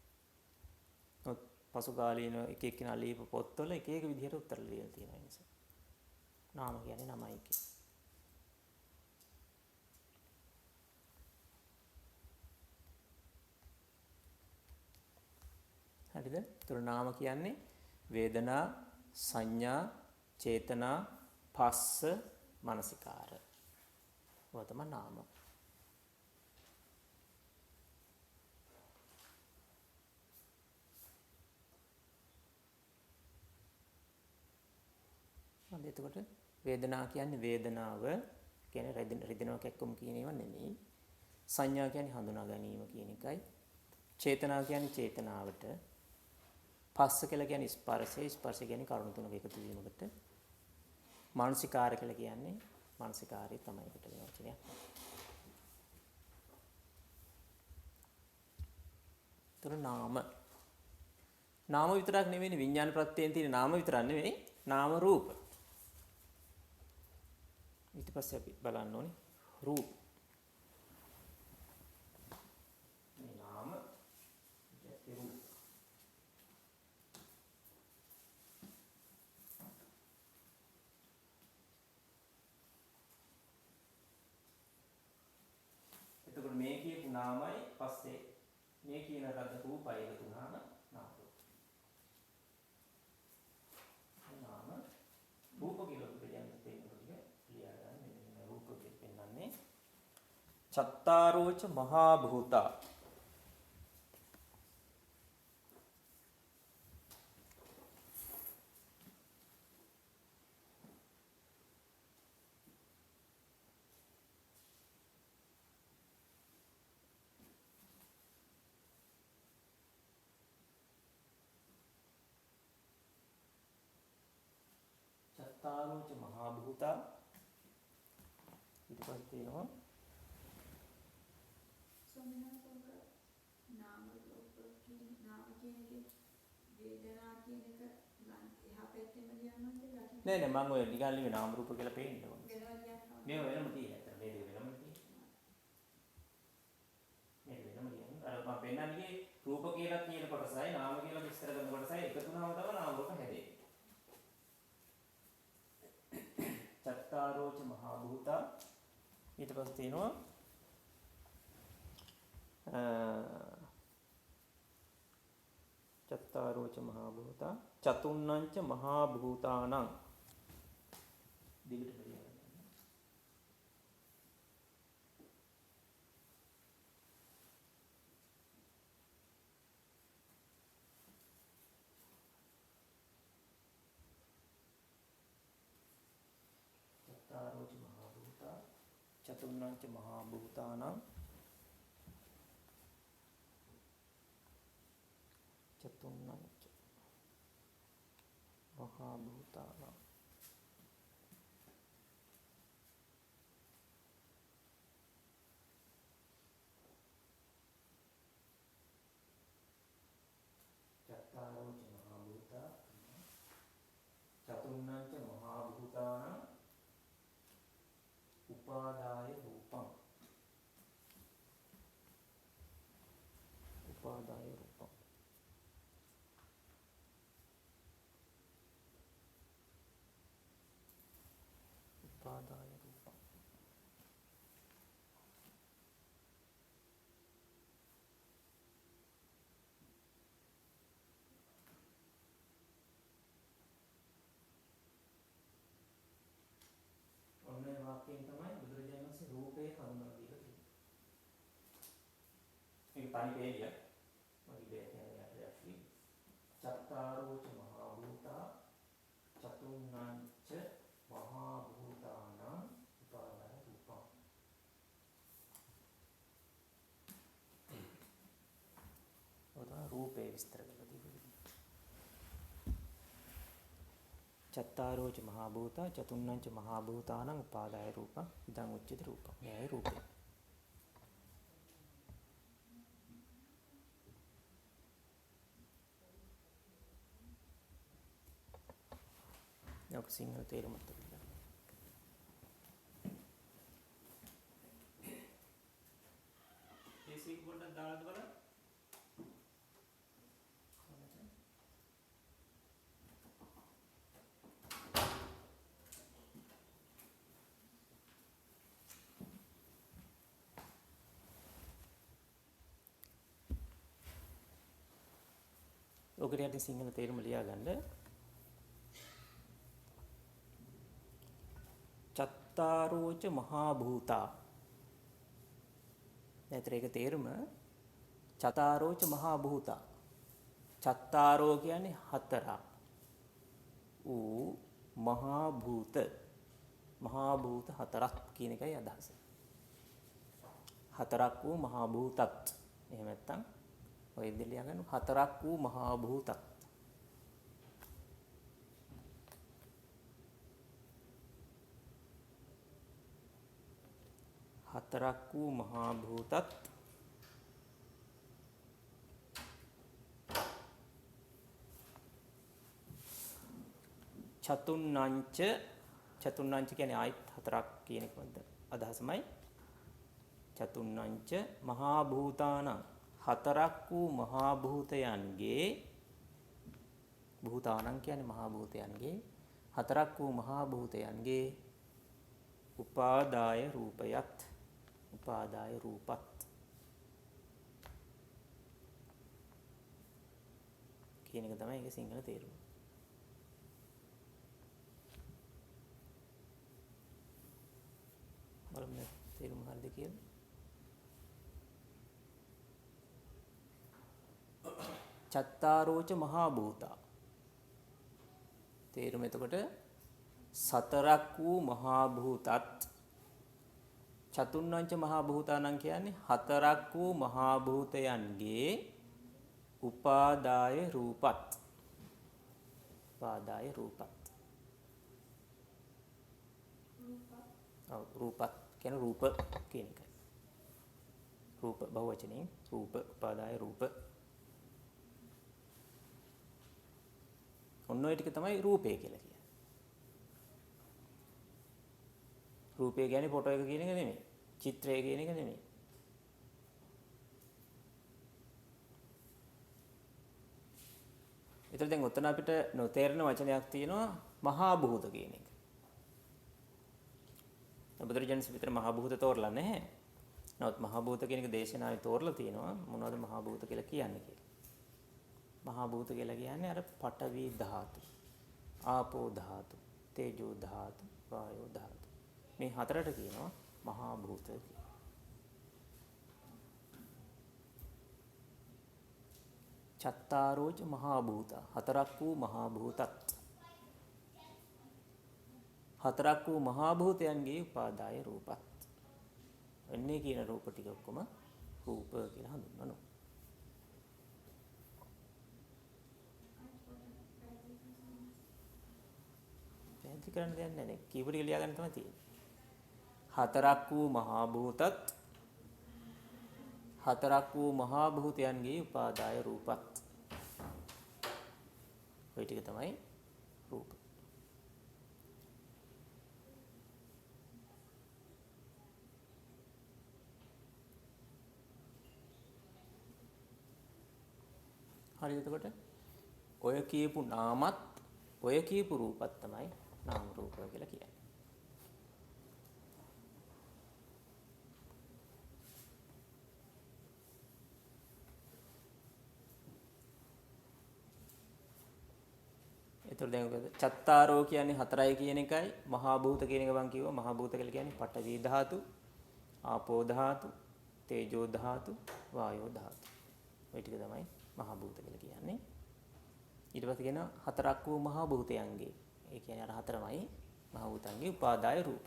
පසු කාලීන එක එක්කිනා ලියපු පොත්වල එක එක විදිහට උත්තර ලියලා තියෙනවා ඒ නිසා. නාම කියන්නේ නමයි කියන්නේ. හරිද? ඒතර නාම කියන්නේ වේදනා, සංඥා, චේතනා, පස්ස, මනසිකාර. ඔය තමයි නාම. හරි එතකොට වේදනා කියන්නේ වේදනාව කියන්නේ රිදෙනවා කැක්කුම් කියන ඒවා නෙමෙයි. සංඥා කියන්නේ හඳුනා ගැනීම කියන එකයි. චේතනා කියන්නේ චේතනාවට. පස්ස කියලා කියන්නේ ස්පර්ශය. ස්පර්ශය කියන්නේ කරුණු තුනක එකතු වීමකට. මානසිකාර කියලා කියන්නේ මානසිකාරය තමයි ඒකට වෙන වචනයක්. ඒතර නාම. නාම විතරක් නෙවෙයි විඥාන ප්‍රත්‍යයෙන් තියෙන නාම විතරක් නෙවෙයි නාම රූප. ඊට පස්සේ අපි බලන්න ඕනේ රූප. මේ නාම ඉතින් රූප. එතකොට මේ කියපු නාමයි පස්සේ මේ කියන රද්ද රූපය එකතු වුණාම නාම රූප. නාම රූප කියලා කියන්නේ චත්තාරෝච මහා භූතා චත්තාරෝච මහා භූතා ඊට පස්සේ තියෙනවා නාම රූප කියන නාම කියන එකේ වේදනා කියන එක ගන්න එහා පැත්තෙම ලියන්නද දකින්න නෑ මම ඔය නිකන් ලිව්වේ නාම රූප කියලා පේන්න ඕනේ. වෙනවා ලියන්න මේ වෙනම තියෙනවා. මේ දෙක වෙනම තියෙනවා. මේ වෙනම ලියන්න. අර මම පෙන්නන්නේ රූප කියලා කියන කොටසයි නාම කියලා විස්තර කරන කොටසයි එකතු වුණාම තමයි නාම රූප හැදෙන්නේ. චත්තාරෝච මහා භූතා ඊට පස්සේ තියෙනවා චත්තාරෝච මහා භූතා චතුන්නංච මහා භූතානං දිගට බලන්න. චත්තාරෝච මහා භූතා චතුන්නංච මහා භූතානං චතුන්නංච මහා භූතානං උපාදාය රූපං. උපාදාය රූපං. උපාදාය රූපං. ඔන්න ඒ වාක්‍යයෙන් තමයි බුදුරජාණන් වහන්සේ රූපේ හඳුන්වලා දීලා තියෙන්නේ. මේක තනි වේලියක්. මගේ බෑ කියන්නේ යටි චත්තාරෝච මහා භූතා චතුන්නංච මහා භූතානං උපාදාය රූපං. ඔතන රූපේ විස්තර කරලා තියෙන්නේ. චත්තාරෝච මහා භූතා චතුන්නංච මහා භූතානං උපාදාය රූපං ඉදං උච්චති රූපං. එයයි රූපය. යක සිංහල තේරුමත් තිබුණා. ඒසි පොඩ්ඩක් දාලාද බලන්න. ඔකට යටින් සිංහල තේරුම ලියා ගන්න. චත්තාරෝච මහා භූතා. නැත්නම් ඒක තේරුම චතාරෝච මහා භූතා. චත්තාරෝ කියන්නේ හතරක්. ඌ මහා භූත. මහා භූත හතරක් කියන එකයි අදහස. හතරක් වූ මහා භූතත්. එහෙම නැත්නම් ඔය විදිහට ලියගන්න හතරක් වූ මහා භූතත්. හතරක් වූ මහා භූතත් චතුන්නංච. චතුන්නංච කියන්නේ ආයත් හතරක් කියන එකද අදහසමයි. චතුන්නංච මහා භූතානං හතරක් වූ මහා භූතයන්ගේ. භූතානං කියන්නේ මහා භූතයන්ගේ. හතරක් වූ මහා භූතයන්ගේ උපාදාය රූපයත්. උපාදාය රූපත් කියන එක තමයි ඒක සිංහල තේරුම. බලන්න තේරුම හරිද කියලා. චත්තාරෝච මහා භූතා. තේරුම එතකොට සතරක් වූ මහා භූතත්. චතුන්නංච මහා භූතානං කියන්නේ හතරක් වූ මහා භූතයන්ගේ උපාදාය රූපත්. උපාදාය රූපත්. රූපත් කියන රූප කියන එක. රූප බහුවචනෙන් රූප උපාදාය රූප. ඔන්න ඔය ටික තමයි රූපය කියලා කියන්නේ. රූපය කියන්නේ ෆොටෝ එක කියන එක නෙමෙයි. චිත්‍රය කියන එක නෙමෙයි. ඒතර දැන් ඔතන අපිට නොතේරෙන වචනයක් තියෙනවා මහා භූත කියන එක. බුදුරජාණන් විතර මහා භූත තෝරලා නැහැ. නමුත් මහා භූත කියන එක දේශනාවේ තෝරලා තියෙනවා මොනවද මහා භූත කියලා කියන්නේ කියලා. මහා භූත කියලා කියන්නේ අර පඨවි ධාතු, ආපෝ ධාතු, තේජෝ ධාතු, වායෝ ධාතු. මේ හතරට කියනවා මහා භූත කියලා. චත්තාරෝච මහා භූත. හතරක් වූ මහා භූතත්. හතරක් වූ මහා භූතයන්ගේ උපාදාය රූපත්. එන්නේ කියන රූප ටික ඔක්කොම රූප කියලා හඳුන්වනවා. පැහැදිලි කරන්න දෙයක් නැහැ. කීපට ලියා ගන්න තමයි තියෙන්නේ. හතරක් වූ මහා භූතත් හතරක් වූ මහා භූතයන්ගේ උපාදාය රූපත්. ඔය ටික තමයි රූප. හරිද? එතකොට ඔය කියපු නාමත් ඔය කියපු රූපත් තමයි නාම රූප කියලා කියන්නේ. ඒතර දැන් චත්තාරෝ කියන්නේ හතරයි කියන එකයි මහා භූත කියන එක මම කිව්වා. මහා භූත කියලා කියන්නේ පඨවි ධාතු, ආපෝ ධාතු, තේජෝ ධාතු, වායෝ ධාතු. ඔය ටික තමයි මහා භූත කියලා කියන්නේ. ඊට පස්සේ කියන හතරක් වූ මහා භූතයන්ගේ. ඒ කියන්නේ අර හතරමයි මහා භූතයන්ගේ උපාදාය රූප.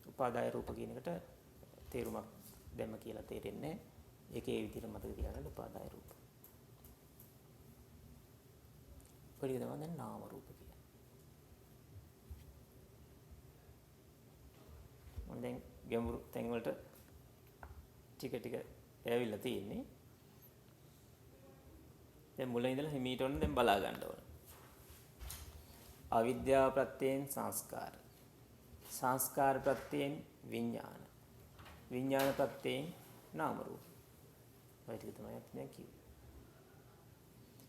උපාදාය රූප කියන එකට තේරුමක් දැම්ම කියලා තේරෙන්නේ. ඒකේ විදිහට මතක තියාගන්න උපාදාය රූප. ඔය ටික තමයි දැන් නාම රූප කියන්නේ. මම දැන් ගැඹුරු තැන් වලට ටික ටික ඇවිල්ලා තියෙන්නේ. දැන් මුලින් ඉඳලා හිමීට ඔන්න දැන් බලා ගන්න ඕන. අවිද්‍යාව ප්‍රත්‍යයෙන් සංස්කාර. සංස්කාර ප්‍රත්‍යයෙන් විඥාන. විඥාන ප්‍රත්‍යයෙන් නාම රූප. ඔය ටික තමයි අපි දැන් කිව්වේ.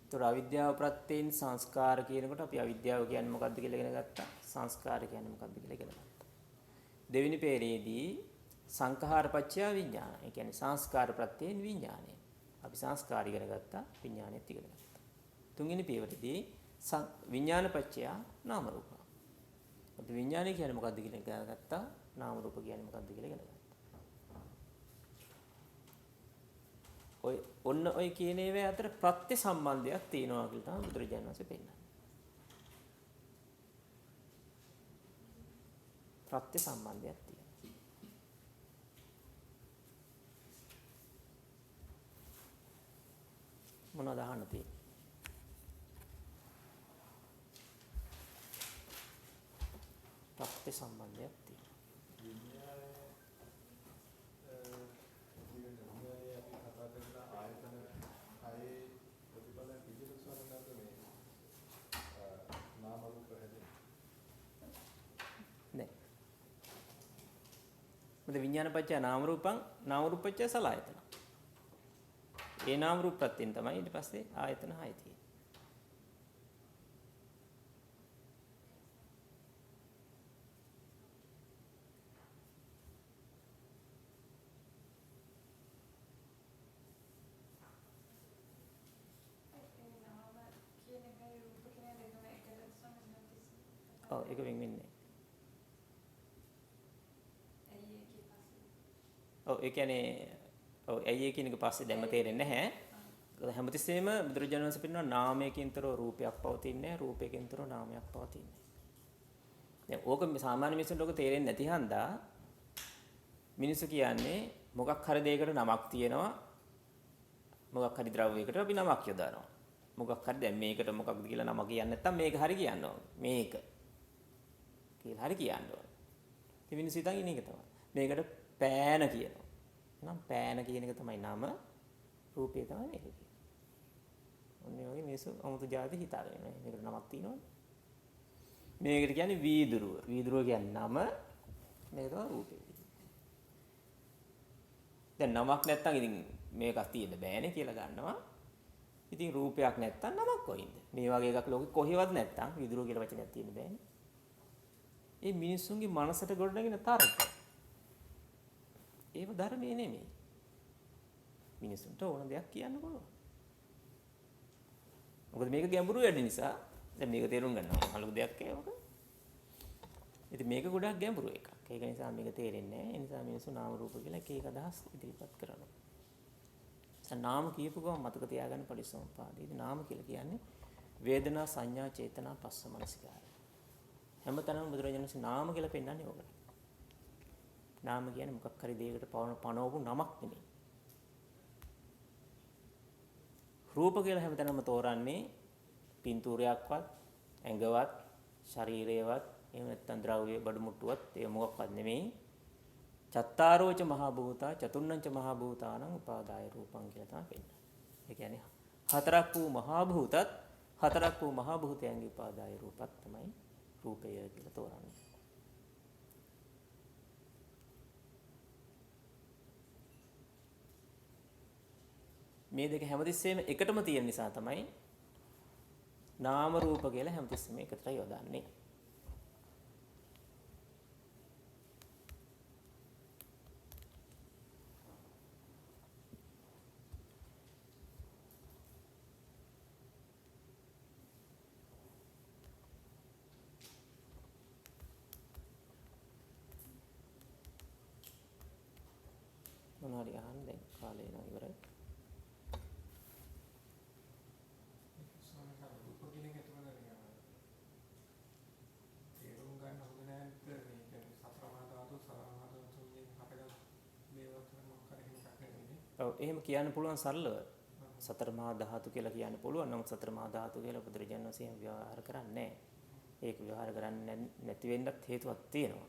ඒතර අවිද්‍යාව ප්‍රත්‍යයෙන් සංස්කාර කියනකොට අපි අවිද්‍යාව කියන්නේ මොකක්ද කියලා ඉගෙන ගත්තා. සංස්කාර කියන්නේ මොකක්ද කියලා ඉගෙන ගත්තා. දෙවෙනි පේරේදී සංඛාරපච්චය විඥාන. ඒ කියන්නේ සංස්කාර ප්‍රත්‍යයෙන් විඥානය. අපි සංස්කාර ඉගෙන ගත්තා, විඥානෙත් ඉගෙන ගත්තා. තුන්වෙනි පියවරේදී විඥානපච්චය නාම රූප. අපි විඥානය කියන්නේ මොකක්ද කියලා ඉගෙන ගත්තා, නාම රූප කියන්නේ මොකක්ද කියලා ඉගෙන ගත්තා. ඔන්න ඔය කියන ඒවා අතර ප්‍රත්‍ය සම්බන්ධයක් තියෙනවා කියලා තමයි බුදුරජාණන් වහන්සේ පෙන්නන්නේ. ප්‍රත්‍ය සම්බන්ධයක් තියෙනවා. මොනවද අහන්න තියෙන්නේ? ප්‍රත්‍ය සම්බන්ධයක් තියෙනවා. මොකද විඥානපච්චය නාම රූපං නාම රූපච්චය සලආයතන. ඒ නාම රූප ප්‍රත්‍යයෙන් තමයි ඊට පස්සේ ආයතන 6 තියෙන්නේ. ඔව් ඒක වෙන් වෙන්නේ. ඔව් ඒ කියන්නේ ඔව් ඇයි කියන එක පස්සේ දැම්ම තේරෙන්නේ නැහැ. හැමතිස්සෙම බුදුරජාණන් වහන්සේ පෙන්නනවා නාමයකින්තරෝ රූපයක් පවතින්නේ නැහැ, රූපයකින්තරෝ නාමයක් පවතින්නේ නැහැ. දැන් ඕක සාමාන්‍ය මිනිස්සුන්ට ඕක තේරෙන්නේ නැති හන්දා මිනිස්සු කියන්නේ මොකක් හරි දෙයකට නමක් තියෙනවා. මොකක් හරි ද්‍රව්‍යයකට අපි නමක් යොදනවා. මොකක් හරි දැන් මේකට මොකක්ද කියලා නම කියන්නේ නැත්තම් මේක හරි කියන්න ඕන. මේක කියලා හරි කියන්න ඕන. ඉතින් මිනිස්සු හිතන් ඉන්නේ ඒක තමයි. මේකට පෑන කියනවා. එහෙනම් පෑන කියන එක තමයි නම, රූපය තමයි මේක කියන්නේ. ඔන්න ඒ වගේ මිනිස්සු අමුතු જાති හිතාගෙන ඉන්නවා. මේකට නමක් තියෙනවනේ. මේකට කියන්නේ වීදුරුව. වීදුරුව කියන්නේ නම, මේක තමයි රූපය. දැන් නමක් නැත්තම් ඉතින් මේකක් තියෙන්න බෑනේ කියලා ගන්නවා. ඉතින් රූපයක් නැත්තම් නමක් කොයින්ද? මේ වගේ එකක් ලෝකෙ කොහෙවත් නැත්තම් වීදුරුව කියලා වචනයක් තියෙන්න බෑනේ. ඒ මිනිස්සුන්ගේ මනසට ගොඩනගෙන තරක. ඒව ධර්මයේ නෙමෙයි. මිනිසුන්ට ඕන දෙයක් කියන්න පුළුවන්. මොකද මේක ගැඹුරු වැඩි නිසා දැන් මේක තේරුම් ගන්නවා. අලුත් දෙයක් ඒක. ඉතින් මේක ගොඩක් ගැඹුරු එකක්. ඒක නිසා මේක තේරෙන්නේ නැහැ. ඒ නිසා මිනිස්සු නාම රූප කියලා එක එක අදහස් ඉදිරිපත් කරනවා. නාම කියපු ගමන් මතක තියාගන්න පරිසම්පාදයේදී නාම කියලා කියන්නේ වේදනා සංඥා චේතනා පස්ස මනසිකාරය. හැමතැනම බුදුරජාණන් වහන්සේ නාම කියලා පෙන්නන්නේ ඕකට. නාම කියන්නේ මොකක් හරි දෙයකට පනවපු නමක් නෙමෙයි. රූප කියලා හැමතැනම තෝරන්නේ පින්තූරයක්වත්, ඇඟවත්, ශරීරයවත්, එහෙම නැත්නම් ද්‍රව්‍ය බඩු මුට්ටුවත් ඒ මොකක්වත් නෙමෙයි. චත්තාරෝච මහා භූතා චතුර්ණංච මහා භූතානං උපාදාය රූපං කියලා තමයි පෙන්නන්නේ. ඒ කියන්නේ හතරක් වූ මහා භූතත් හතරක් වූ මහා භූතයන්ගේ උපාදාය රූපත් තමයි රූපය කියලා තෝරන්නේ. මේ දෙක හැමතිස්සෙම එකටම තියෙන නිසා තමයි නාම රූප කියලා හැමතිස්සෙම එකට යොදන්නේ. මොනවාරි අහන්න දැන් කාලේ නම් ඉවරයි. ඔව් එහෙම කියන්න පුළුවන් සරලව. සතර මහා ධාතු කියලා කියන්න පුළුවන්. නමුත් සතර මහා ධාතු කියලා බුදුරජාණන් වහන්සේ ව්‍යවහාර කරන්නේ නැහැ. ඒක ව්‍යවහාර කරන්නේ නැති වෙන්නත් හේතුවක් තියෙනවා.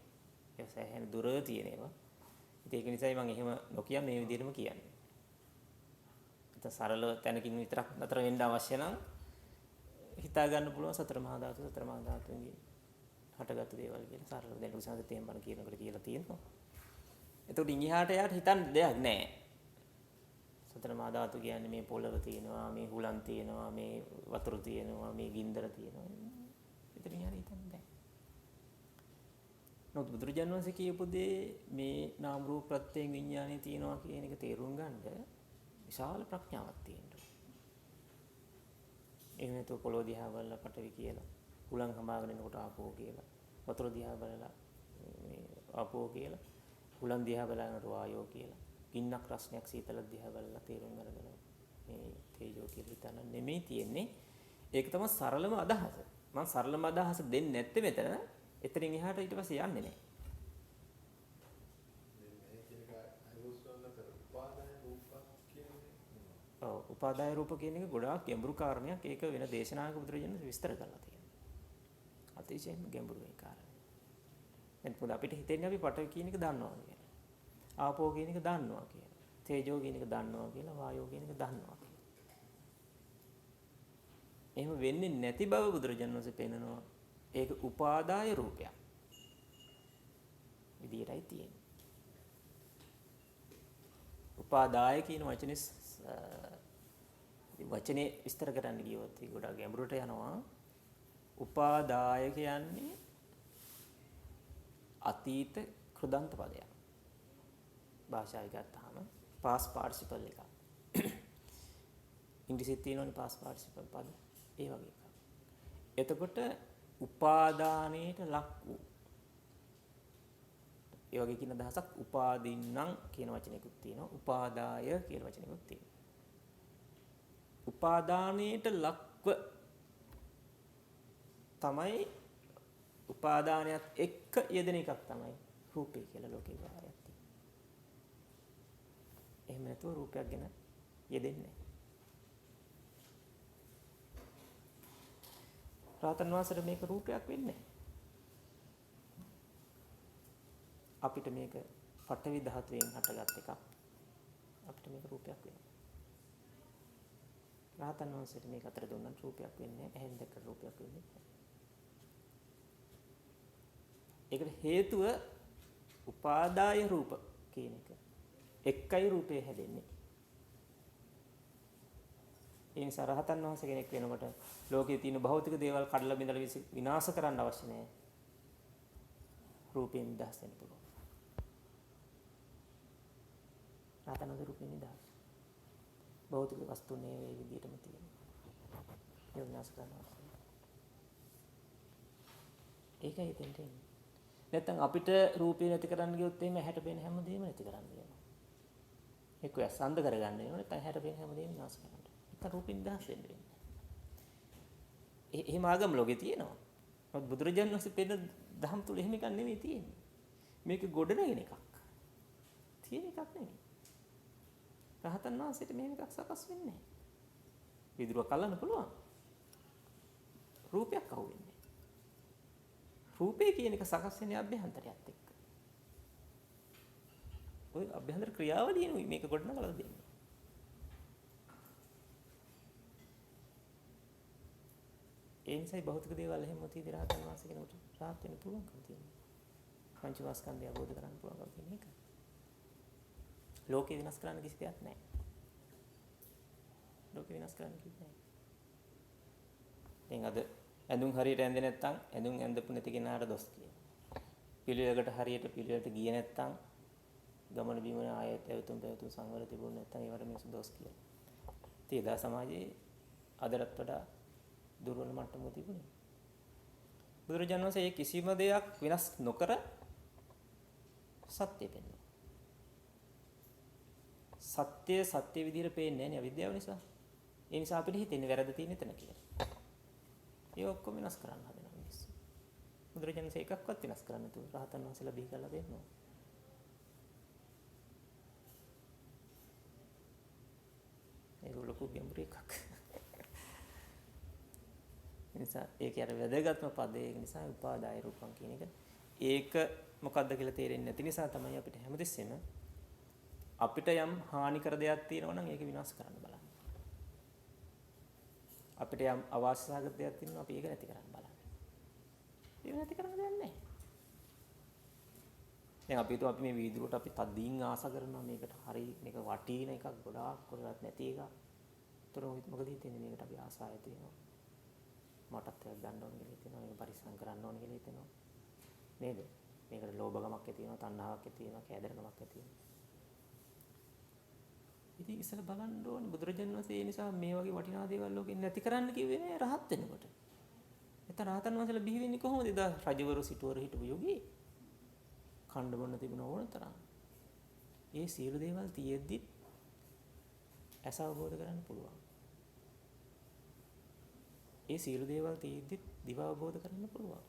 ඒ සෑහෙන දුර තියෙන ඒවා. ඒක නිසායි මම එහෙම නොකිය මේ විදිහටම කියන්නේ. ඒත් සරලව තැනකින් විතරක් නතර වෙන්න අවශ්‍ය නම් හිතා ගන්න පුළුවන් සතර මහා ධාතුන්ගේ හටගත්තු දේවල් කියලා සරලව දැන් උසාවියේ තේම බණ කියනකොට කියලා තියෙනවා. එතකොට ඉංගිහාට යාට හිතන්න දෙයක් නැහැ. සතර මහා ධාතු කියන්නේ මේ පොළව තියෙනවා, මේ හුලං තියෙනවා, මේ වතුර තියෙනවා, මේ ගින්දර තියෙනවා. ඉතින් යාර හිතන්න බෑ. නමුත් බුදුරජාණන් වහන්සේ කියපු දේ මේ නාම රූප ප්‍රත්‍යයෙන් විඥානය තියෙනවා කියන එක තේරුම් ගන්න විශාල ප්‍රඥාවක් තියෙනවා. එහෙම නැතුව පොළොව දිහා බලලා පටවි කියලා, හුලං හඹාගෙන එනකොට ආපෝ කියලා, වතුර දිහා බලලා මේ ආපෝ කියලා, හුලං දිහා බලනකොට වායෝ කියලා, ගින්නක් රස්නයක් සීතල දිහා බලලා තේරුම් ගන්න මේ තේජෝ කියලා හිතන්න නෙමෙයි තියෙන්නේ. ඒක තමයි සරලම අදහස. මම සරලම අදහස දෙන්නේ නැත්තේ මෙතන. එතනින් එහාට ඊට පස්සේ යන්නේ නැහැ. ඔව් උපාදාය රූප කියන එක ගොඩාක් ගැඹුරු කාරණයක්. ඒක වෙන දේශනාවක බුදුරජාණන් විස්තර කරලා තියෙනවා. අතිශයින්ම ගැඹුරු මේ කාරණේ. දැන් පොඩ අපිට හිතෙන්නේ අපි පඨවි කියන එක දන්නවා කියලා. ආපෝ කියන එක දන්නවා කියලා. තේජෝ කියන එක දන්නවා කියලා. වායෝ කියන එක දන්නවා කියලා. එහෙම වෙන්නේ නැති බව බුදුරජාණන් වහන්සේ පෙන්නනවා. ඒක උපාදාය රූපයක් විදියටයි තියෙන්නේ. උපාදාය කියන වචනේ විස්තර කරන්න ගියොත් ඒක ගොඩාක් ගැඹුරට යනවා. උපාදාය කියන්නේ අතීත කෘදන්ත පදයක්. භාෂාවේ ගත්තාම past participle එකක්. ඉංග්‍රීසියේ තියෙනවනේ past participle පද. ඒ වගේ එකක්. එතකොට උපාදානයට ලක් වූ ඒ වගේ කියන දහසක් උපාදින්නම් කියන වචනයකුත් තියෙනවා. උපාදාය කියන වචනයකුත් තියෙනවා. උපාදානයට ලක්ව තමයි උපාදානයත් එක්ක යෙදෙන එකක් තමයි රූපේ කියලා ලෝකේ විවරයක් තියෙනවා. එහෙම නැතුව රූපයක් ගැන යෙදෙන්නේ නැහැ. රාතන් වහන්සේට මේක රූපයක් වෙන්නේ නැහැ. අපිට මේක පඨවි ධාතුවෙන් හටගත් එකක්. අපිට මේක රූපයක් වෙනවා. රාතන් වහන්සේට මේක අතර දුන්නත් රූපයක් වෙන්නේ නැහැ. එහෙන් දැක්ක රූපයක් වෙන්නේ නැහැ. ඒකට හේතුව උපාදාය රූප කියන එක. එක්කයි රූපේ හැදෙන්නේ. ඒ නිසා රහතන් වහන්සේ කෙනෙක් වෙනකොට ලෝකයේ තියෙන භෞතික දේවල් කඩලා බිඳලා විනාශ කරන්න අවශ්‍ය නැහැ. රූපයෙන් නිදහස් වෙන්න පුළුවන්. රහතන් වහන්සේ රූපයෙන් නිදහස්. භෞතික වස්තු නේ විදිහටම තියෙනවා. ඒ විනාශ කරන්න අවශ්‍ය නැහැ. ඒකයි දෙන්නේ. නැත්තම් අපිට රූපේ නැති කරන්න ගියොත් එහෙම හැට පේන හැමදේම නැති කරන්න වෙනවා. එක්ක ඇසඳ කරගන්න වෙනවා නැත්නම් හැට පේන හැමදේම විනාශ කරන්න. නැත්නම් රූපෙන් නිදහස් වෙන්න වෙන්නේ. එහෙම ආගම ලෝකේ තියෙනවා. නමුත් බුදුරජාණන් වහන්සේ පෙන්න දහම් තුල එහෙම එකක් නෙමෙයි තියෙන්නේ. මේක ගොඩනගෙන එකක්. තියෙන එකක් නෙමෙයි. රහතන් වහන්සේට මේක එකක් සකස් වෙන්නේ නැහැ. විදුරුවක් අල්ලන්න පුළුවන්. රූපයක් අහුවෙන්නේ. රූපේ කියන එක සකස් වෙන්නේ අභ්‍යන්තරයත් එක්ක. ඔය අභ්‍යන්තර ක්‍රියාවලියනේ මේක ගොඩනගලා දෙන්නේ. ඒ නිසායි භෞතික දේවල් එහෙම තියෙදි රහතන් වහන්සේ කෙනෙකුට රහත් වෙන්න පුළුවන්කම තියෙනවා. පංචවාස්කන්ධය අවබෝධ කරගන්න පුළුවන්කම තියෙන එක. ලෝකේ විනාශ කරන්න කිසි දෙයක් නැහැ. ලෝකේ විනාශ කරන්න කිව්වේ නැහැ. දැන් අද ඇඳුම් හරියට ඇඳේ නැත්නම් ඇඳුම් ඇඳපු නැති කෙනාට දොස් කියනවා. පිළිවෙලකට හරියට පිළිවෙලට ගියේ නැත්නම් ගමන බිමන ආයත ඇවතුම් පැවතුම් සංවර තිබුණ නැත්නම් ඒවට මිනිස්සු දොස් කියනවා. ඉතින් එදා සමාජයේ අදටත් වඩා දුර්වල මට්ටමක තිබුණේ. බුදුරජාණන් වහන්සේ ඒ කිසිම දෙයක් විනාශ නොකර සත්‍ය පෙන්වනවා. සත්‍ය විදිහට පේන්නේ නැහැ නේ අවිද්‍යාව නිසා. ඒ නිසා අපිට හිතෙන්නේ වැරද්ද තියෙන එතන කියලා. ඒ ඔක්කොම විනාශ කරන්න හදනවා මිනිස්සු. බුදුරජාණන් වහන්සේ එකක්වත් විනාශ කරන්න නැතුව රහතන් වහන්සේලා බිහි කරලා දෙන්නවා. ඒක ලොකු ගැඹුරු එකක්. නිසා ඒකේ අර වැදගත්ම පදේ ඒක නිසා උපාදාය රූපං කියන එක. ඒක මොකද්ද කියලා තේරෙන්නේ නැති නිසා තමයි අපිට හැමතිස්සෙම අපිට යම් හානි කර දෙයක් තියෙනවා නම් ඒක විනාශ කරන්න බලන්න. අපිට යම් අවාස්තවගත දෙයක් තියෙනවා අපි ඒක නැති කරන්න බලන්න. ඒක නැති කරන්න දෙයක් නැහැ. දැන් අපි හිතුව අපි මේ වීදුරුවට අපි තදින් ආස කරනවා මේකට හරි මේක වටින එකක් ගොඩාක් කරලත් නැති එකක්. ඒතර මොකද හිතෙන්නේ මේකට අපි ආසාය තියෙනවා. මටත් ඒක ගන්න ඕන කියලා හිතෙනවා මේක පරිස්සම් කරන්න ඕන කියලා හිතෙනවා. නේද? මේකට ලෝභකමක් ඇති වෙනවා, තණ්හාවක් ඇති වෙනවා, කෑදරකමක් ඇති වෙනවා. ඉතින් ඉස්සෙල්ලා බලන්න ඕනේ බුදුරජාණන් වහන්සේ ඒ නිසා මේ වගේ වටිනා දේවල් ලෝකෙන් නැති කරන්න කිව්වේ නෑ රහත් වෙනකොට. එතන රහතන් වහන්සේලා බිහි වෙන්නේ කොහොමද? එදා රජවරු සිටුවරු හිටපු යුගයේ කණ්ඩ බොන්න තිබුණ ඕන තරම්. ඒ සියලු දේවල් තියෙද්දි ඇස අවබෝධ කරගන්න පුළුවන්. ඒ සියලු දේවල් තියෙද්දි දිව අවබෝධ කරගන්න පුළුවන්.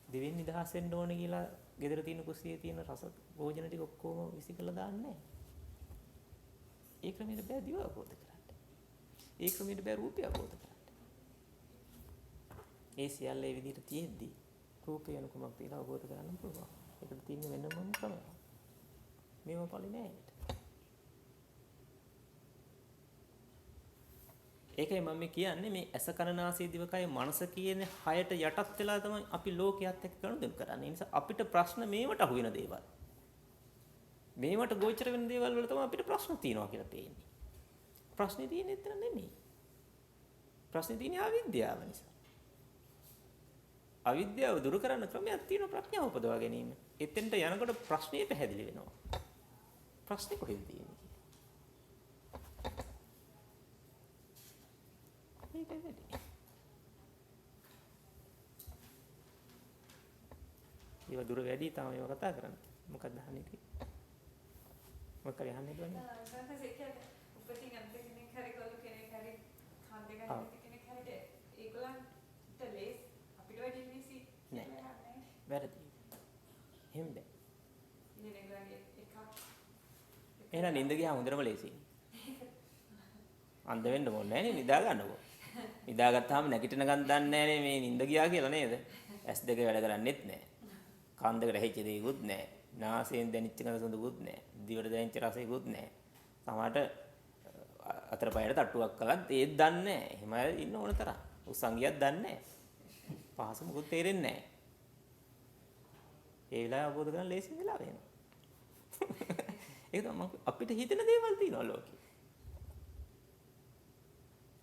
දෙවෙනි නිදහස් වෙන්න ඕනේ කියලා ගෙදර තියෙන කුස්සියේ තියෙන රස භෝජන ටික ඔක්කොම විසිකලා දාන්නේ. ඒ ක්‍රමයට බෑ දිව අවබෝධ කරගන්න. ඒ ක්‍රමයට බෑ රූපය අවබෝධ කරගන්න. ඒ සියල්ල ඒ විදිහට තියෙද්දි රූපය යන කුමක්ද කියලා අවබෝධ කරගන්න පුළුවන්. ඒකට තියෙන වෙනම ක්‍රමයක්. මේව පළි නෑ ඒකට. ඒකයි මම කියන්නේ මේ ඇස කන නාසය දිවකය මනස කියන හයට යටත් වෙලා තමයි අපි ලෝකයේත් එක්ක ගනුදෙනු කරන්නේ. ඒ නිසා අපිට ප්‍රශ්න මේවට අහු වෙන දේවල්. මේවට ගෝචර වෙන දේවල් වල තමයි අපිට ප්‍රශ්න තියෙනවා කියලා පේන්නේ. ප්‍රශ්නේ තියෙන්නේ එතන නෙමෙයි. ප්‍රශ්නේ තියෙන්නේ අවිද්‍යාව නිසා. අවිද්‍යාව දුරු කරන්න ක්‍රමයක් තියෙනවා ප්‍රඥාව උපදවා ගැනීම. එතෙන්ට යනකොට ප්‍රශ්නේ පැහැදිලි වෙනවා. ප්‍රශ්නේ කොහෙද තියෙන්නේ? මේකයි වැඩි. ඒව දුර වැඩි තමයි ඒව කතා කරන්නේ. මොකක්ද අහන්නේ කියලා? මොකක්ද අහන්නේ දුන්නේ? සංකල්ප ඒක උපතින් අන්ත කෙනෙක් හරි ගොළු කෙනෙක් හරි කන් දෙක හරි කෙනෙක් හරිට ඒගොල්ලන්ට ලේස් අපිට වැඩි ලේසි නෑ. වැරදි. එහෙම බෑ. ඉන්නේ එකක්. එහෙනම් නින්ද ගියා හොඳටම ලේසි. අන්ධ වෙන්න ඕනේ නෑනේ නිදා ගන්නකො. නිදාගත්තාම නැගිටින ගමන් දන්නේ නෑනේ මේ නින්ද ගියා කියලා නේද? S2 වැඩ කරන්නේත් නෑ. කන් දෙකට හැච්ච දෙයක්වත් නෑ. නාසයෙන් දැනෙච්ච ගඳ සුවඳකුත් නෑ. දිවට දැනෙච්ච රසයකුත් නෑ. සමහරට අතර පයරට තට්ටුවක් කළත් ඒත් දන්නේ නෑ. එහෙම අය ඉන්න ඕන තරම්. උස්සංගියක් දන්නේ නෑ. පහස මොකුත් තේරෙන්නේ නෑ. ඒ වෙලාව අවබෝධ කරගන්න ලේසි වෙලා වෙනවා. ඒක තමයි අපිට හිතෙන දේවල් තියෙනවා ලෝකේ.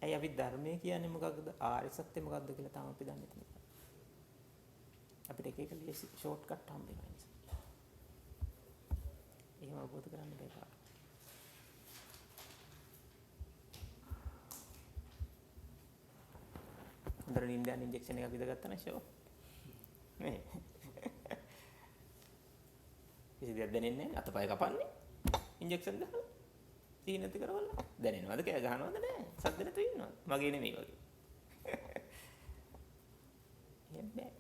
ඇයි අපි ධර්මයේ කියන්නේ මොකක්ද? ආර්ය සත්‍ය මොකක්ද කියලා තාම අපි දන්නේ නැහැ. අපිට එක එක ලේසි ෂෝට් කට් හම්බ වෙනවා නිසා. එහෙම අවබෝධ කරන්න බෑ. හොඳට නින්දයන් ඉන්ජෙක්ෂන් එකක් විදගත්තා නේ ෂෝ. නේ. කිසි දෙයක් දැනෙන්නේ නැහැ. අතපය කපන්නේ. ඉන්ජෙක්ෂන් දාලා. සීන නැති කරවල. දැනෙනවද? කෑ ගහනවද? නැහැ. සද්ද නැතුව ඉන්නවද? මගේ නෙමෙයි වගේ. එහෙම බෑ.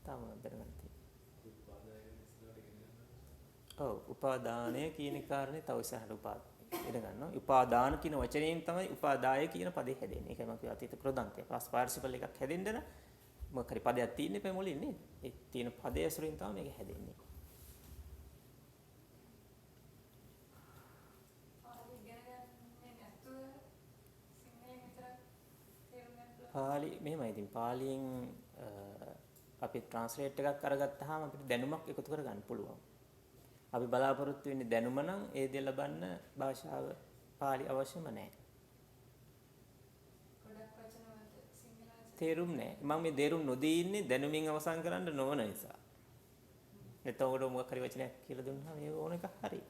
තාම දැනගන්න තියෙනවා. ඔව් උපාදානය කියන කාරණේ තව ඉස්සරහට ඉගෙන ගන්නවා. උපාදාන කියන වචනයෙන් තමයි උපාදාය කියන පදේ හැදෙන්නේ. ඒකයි මම කිව්වා අතීත ප්‍රොදන්තය. පස් පාර්ටිසිපල් එකක් හැදෙන්න නම් මොකක් හරි පදයක් තියෙන්න එපා මුලින් නේද? ඒ තියෙන පදයේ ඇසුරින් තමයි මේක හැදෙන්නේ. පාලි මෙහෙමයි ඉතින් පාලියෙන් අපි ට්‍රාන්ස්ලේට් එකක් අරගත්තාම අපිට දැනුමක් එකතු කරගන්න පුළුවන්. අපි බලාපොරොත්තු වෙන්නේ දැනුම නම් ඒ දේ ලබන්න භාෂාව පාලි අවශ්‍යම නැහැ. තේරුම් නැහැ. මම මේ තේරුම් නොදී ඉන්නේ දැනුමින් අවසන් කරන්න නොවන නිසා. එතකොට මොකක් හරි වචනයක් කියලා දුන්නා මේ ඕන එකක් හරි.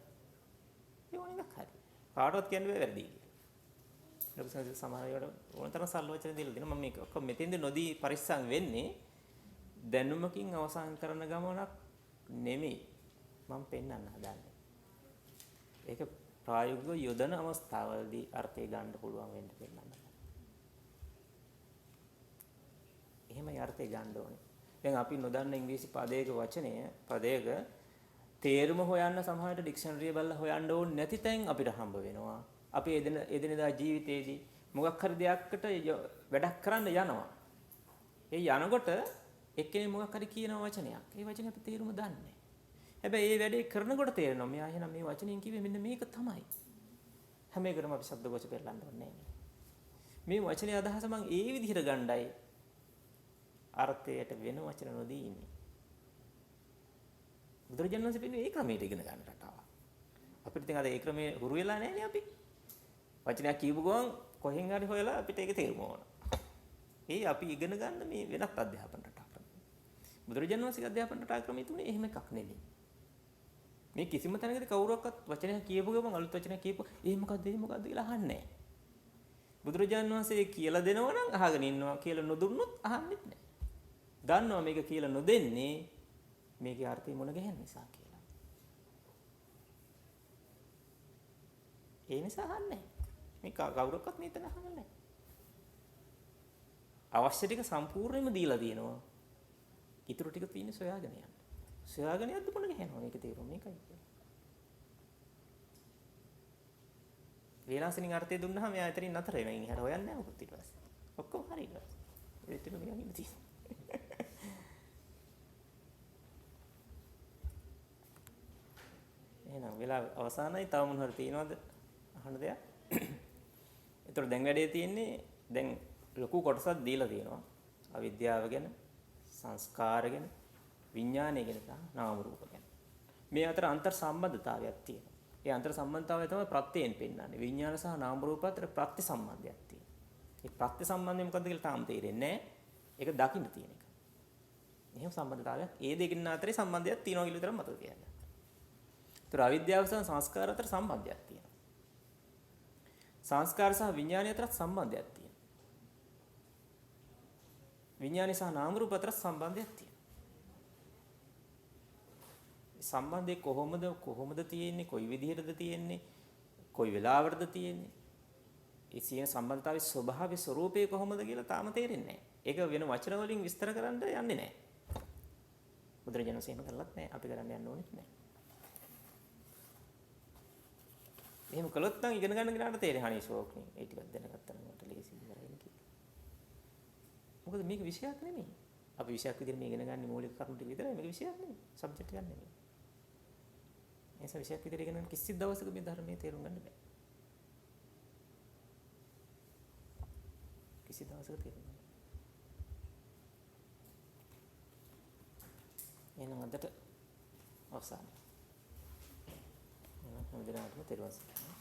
ඒ ඕන එකක් හරි. කාටවත් කියන්න බෑ වැරදි කියලා. ලොකු සංසද සමහර ඒවාට ඕන තරම් සරල වචන දීලා දෙනවා. මම මේක ඔක්කොම මෙතෙන්ද නොදී පරිස්සම් වෙන්නේ දැනුමකින් අවසන් කරන ගමනක් නෙමෙයි. මම පෙන්වන්න හදන්නේ. ඒක ප්‍රායෝගිකව යොදන අවස්ථාවලදී අර්ථය ගන්න පුළුවන් වෙන්න පෙන්වන්න. එහෙමයි අර්ථය ගන්න ඕනේ. දැන් අපි නොදන්න ඉංග්‍රීසි පදයක තේරුම හොයන්න සමහරට ඩික්ෂනරිය බලලා හොයන්න ඕනේ නැති තැන් අපිට හම්බ වෙනවා. අපි එදිනෙදා ජීවිතේදී මොකක් හරි දෙයක්කට වැඩක් කරන්න යනවා. ඒ යනකොට එක්කෙනෙක් මොකක් හරි කියන වචනයක්. ඒ වචනේ අපි තේරුම දන්නේ නැහැ. හැබැයි ඒ වැඩේ කරනකොට තේරෙනවා මෙයා එහෙනම් මේ වචනෙන් කිව්වේ මෙන්න මේක තමයි. හැම එකටම අපි ශබ්දකෝෂ පෙරලන්න ඕනේ නැහැ. මේ වචනේ අදහස මම ඒ විදිහට ගණ්ඩායි අර්ථයට වෙන වචන නොදී ඉන්නේ. බුදුරජාණන් වහන්සේ පිළිවෙල ඒ ක්‍රමයට ඉගෙන ගන්න රටාව. අපිට ඉතින් අද ඒ ක්‍රමයේ හුරු වෙලා නැහැ නේ අපි. වචනයක් කියපු ගමන් කොහෙන් හරි හොයලා අපිට ඒක තේරුම ඕන. ඒ අපි ඉගෙන ගන්න මේ වෙනත් අධ්‍යාපන රටාවක්. බුදුරජාණන් වහන්සේගේ අධ්‍යාපන රටා ක්‍රමයේ තුනේ එහෙම එකක් නෙමෙයි. මේ කිසිම තැනකදී කවුරක්වත් වචනයක් කියපු ගමන් අලුත් වචනයක් කියපු මොකද්ද කියලා අහන්නේ නැහැ. බුදුරජාණන් වහන්සේ කියලා දෙනවා නම් අහගෙන ඉන්නවා කියලා නොදුන්නොත් අහන්නෙත් නැහැ. දන්නවා මේක කියලා නොදෙන්නේ මේකේ අර්ථය මොන ගැහෙන නිසා කියලා. ඒ නිසා අහන්නේ මේ කවුරක්වත් මේතන අහන්නේ නැහැ. අවශ්‍ය ටික සම්පූර්ණයෙන්ම දීලා තියෙනවා. ඊටු ටික තියෙන්නේ සොයාගෙන යන්න. සොයාගෙන යද්දි මොන ගැහෙනවා මේක තේරුම් මේකයි කියලා. වේලාසනින් අර්ථය දුන්නාම එයා එතනින් නතර වෙනවා. ඉතින් එහාට හොයන්නේ නැහැ මොකද ඊට පස්සේ. ඔක්කොම හරි ඊට පස්සේ. ඒ ටික නිකන් ඉන්න තියෙනවා. එහෙනම් වෙලාව අවසానයි. තව මොන හරි තියෙනවද අහන්න දෙයක්? ඒතර දැන් වැඩේ තියෙන්නේ දැන් ලොකු කොටසක් දීලා තියෙනවා. අවිද්‍යාව ගැන, සංස්කාර ගැන, විඥානය ගැන සහ නාම රූප ගැන. මේ අතර අන්තර් සම්බන්ධතාවයක් තියෙනවා. ඒ අන්තර් සම්බන්ධතාවය තමයි ප්‍රත්‍යයෙන් පෙන්වන්නේ. විඥාන සහ නාම රූප අතර ප්‍රත්‍ය සම්බන්ධයක් තියෙනවා. ඒ ප්‍රත්‍ය සම්බන්ධය මොකද්ද කියලා තාම තේරෙන්නේ නැහැ. ඒක දකින්න තියෙන එක. එහෙම සම්බන්ධතාවයක් ඒ දෙකින් අතරේ සම්බන්ධයක් තියෙනවා කියලා විතර මතක තියාගන්න. ඒතර අවිද්‍යාව සහ සංස්කාර අතර සම්බන්ධයක් තියෙනවා. සංස්කාර සහ විඥානය අතර සම්බන්ධයක් තියෙනවා. විඥානය සහ නාම රූප අතර සම්බන්ධයක් තියෙනවා. සම්බන්ධය කොහොමද තියෙන්නේ? කොයි විදිහටද තියෙන්නේ? කොයි වෙලාවටද තියෙන්නේ? ඒ සියන සම්බන්ධතාවයේ ස්වභාවයේ ස්වરૂපය කොහොමද කියලා තාම තේරෙන්නේ නැහැ. ඒක වෙන වචන වලින් විස්තර කරන්න යන්නේ නැහැ. බුදුරජාණන් වහන්සේ එහෙම කළත් නැහැ. අපි කරන්න යන්න ඕනෙත් නැහැ. එහෙම කළොත් නම් ඉගෙන ගන්න කෙනාට තේරෙයි හණී ෂෝක්නේ. ඒ ටිකක් දැනගත්තා නම් මට ලේසි ඉවරයි කියලා. මොකද මේක විෂයක් නෙමෙයි. අපි විෂයක් විදිහට මේ ඉගෙන ගන්න මූලික කරුණු ටික විතරයි. මේක විෂයක් නෙමෙයි. සබ්ජෙක්ට් එකක් නෙමෙයි. ඒස විෂයක් විදිහට ඉගෙන ගන්න කිසි දවසක මේ ධර්මයේ තේරුම් ගන්න බෑ. කිසි දවසක තේරුම් ගන්න. එහෙනම් අදට අවසන්. එහෙනම් හැමදෙනාටම තෙරුවන් සරණයි.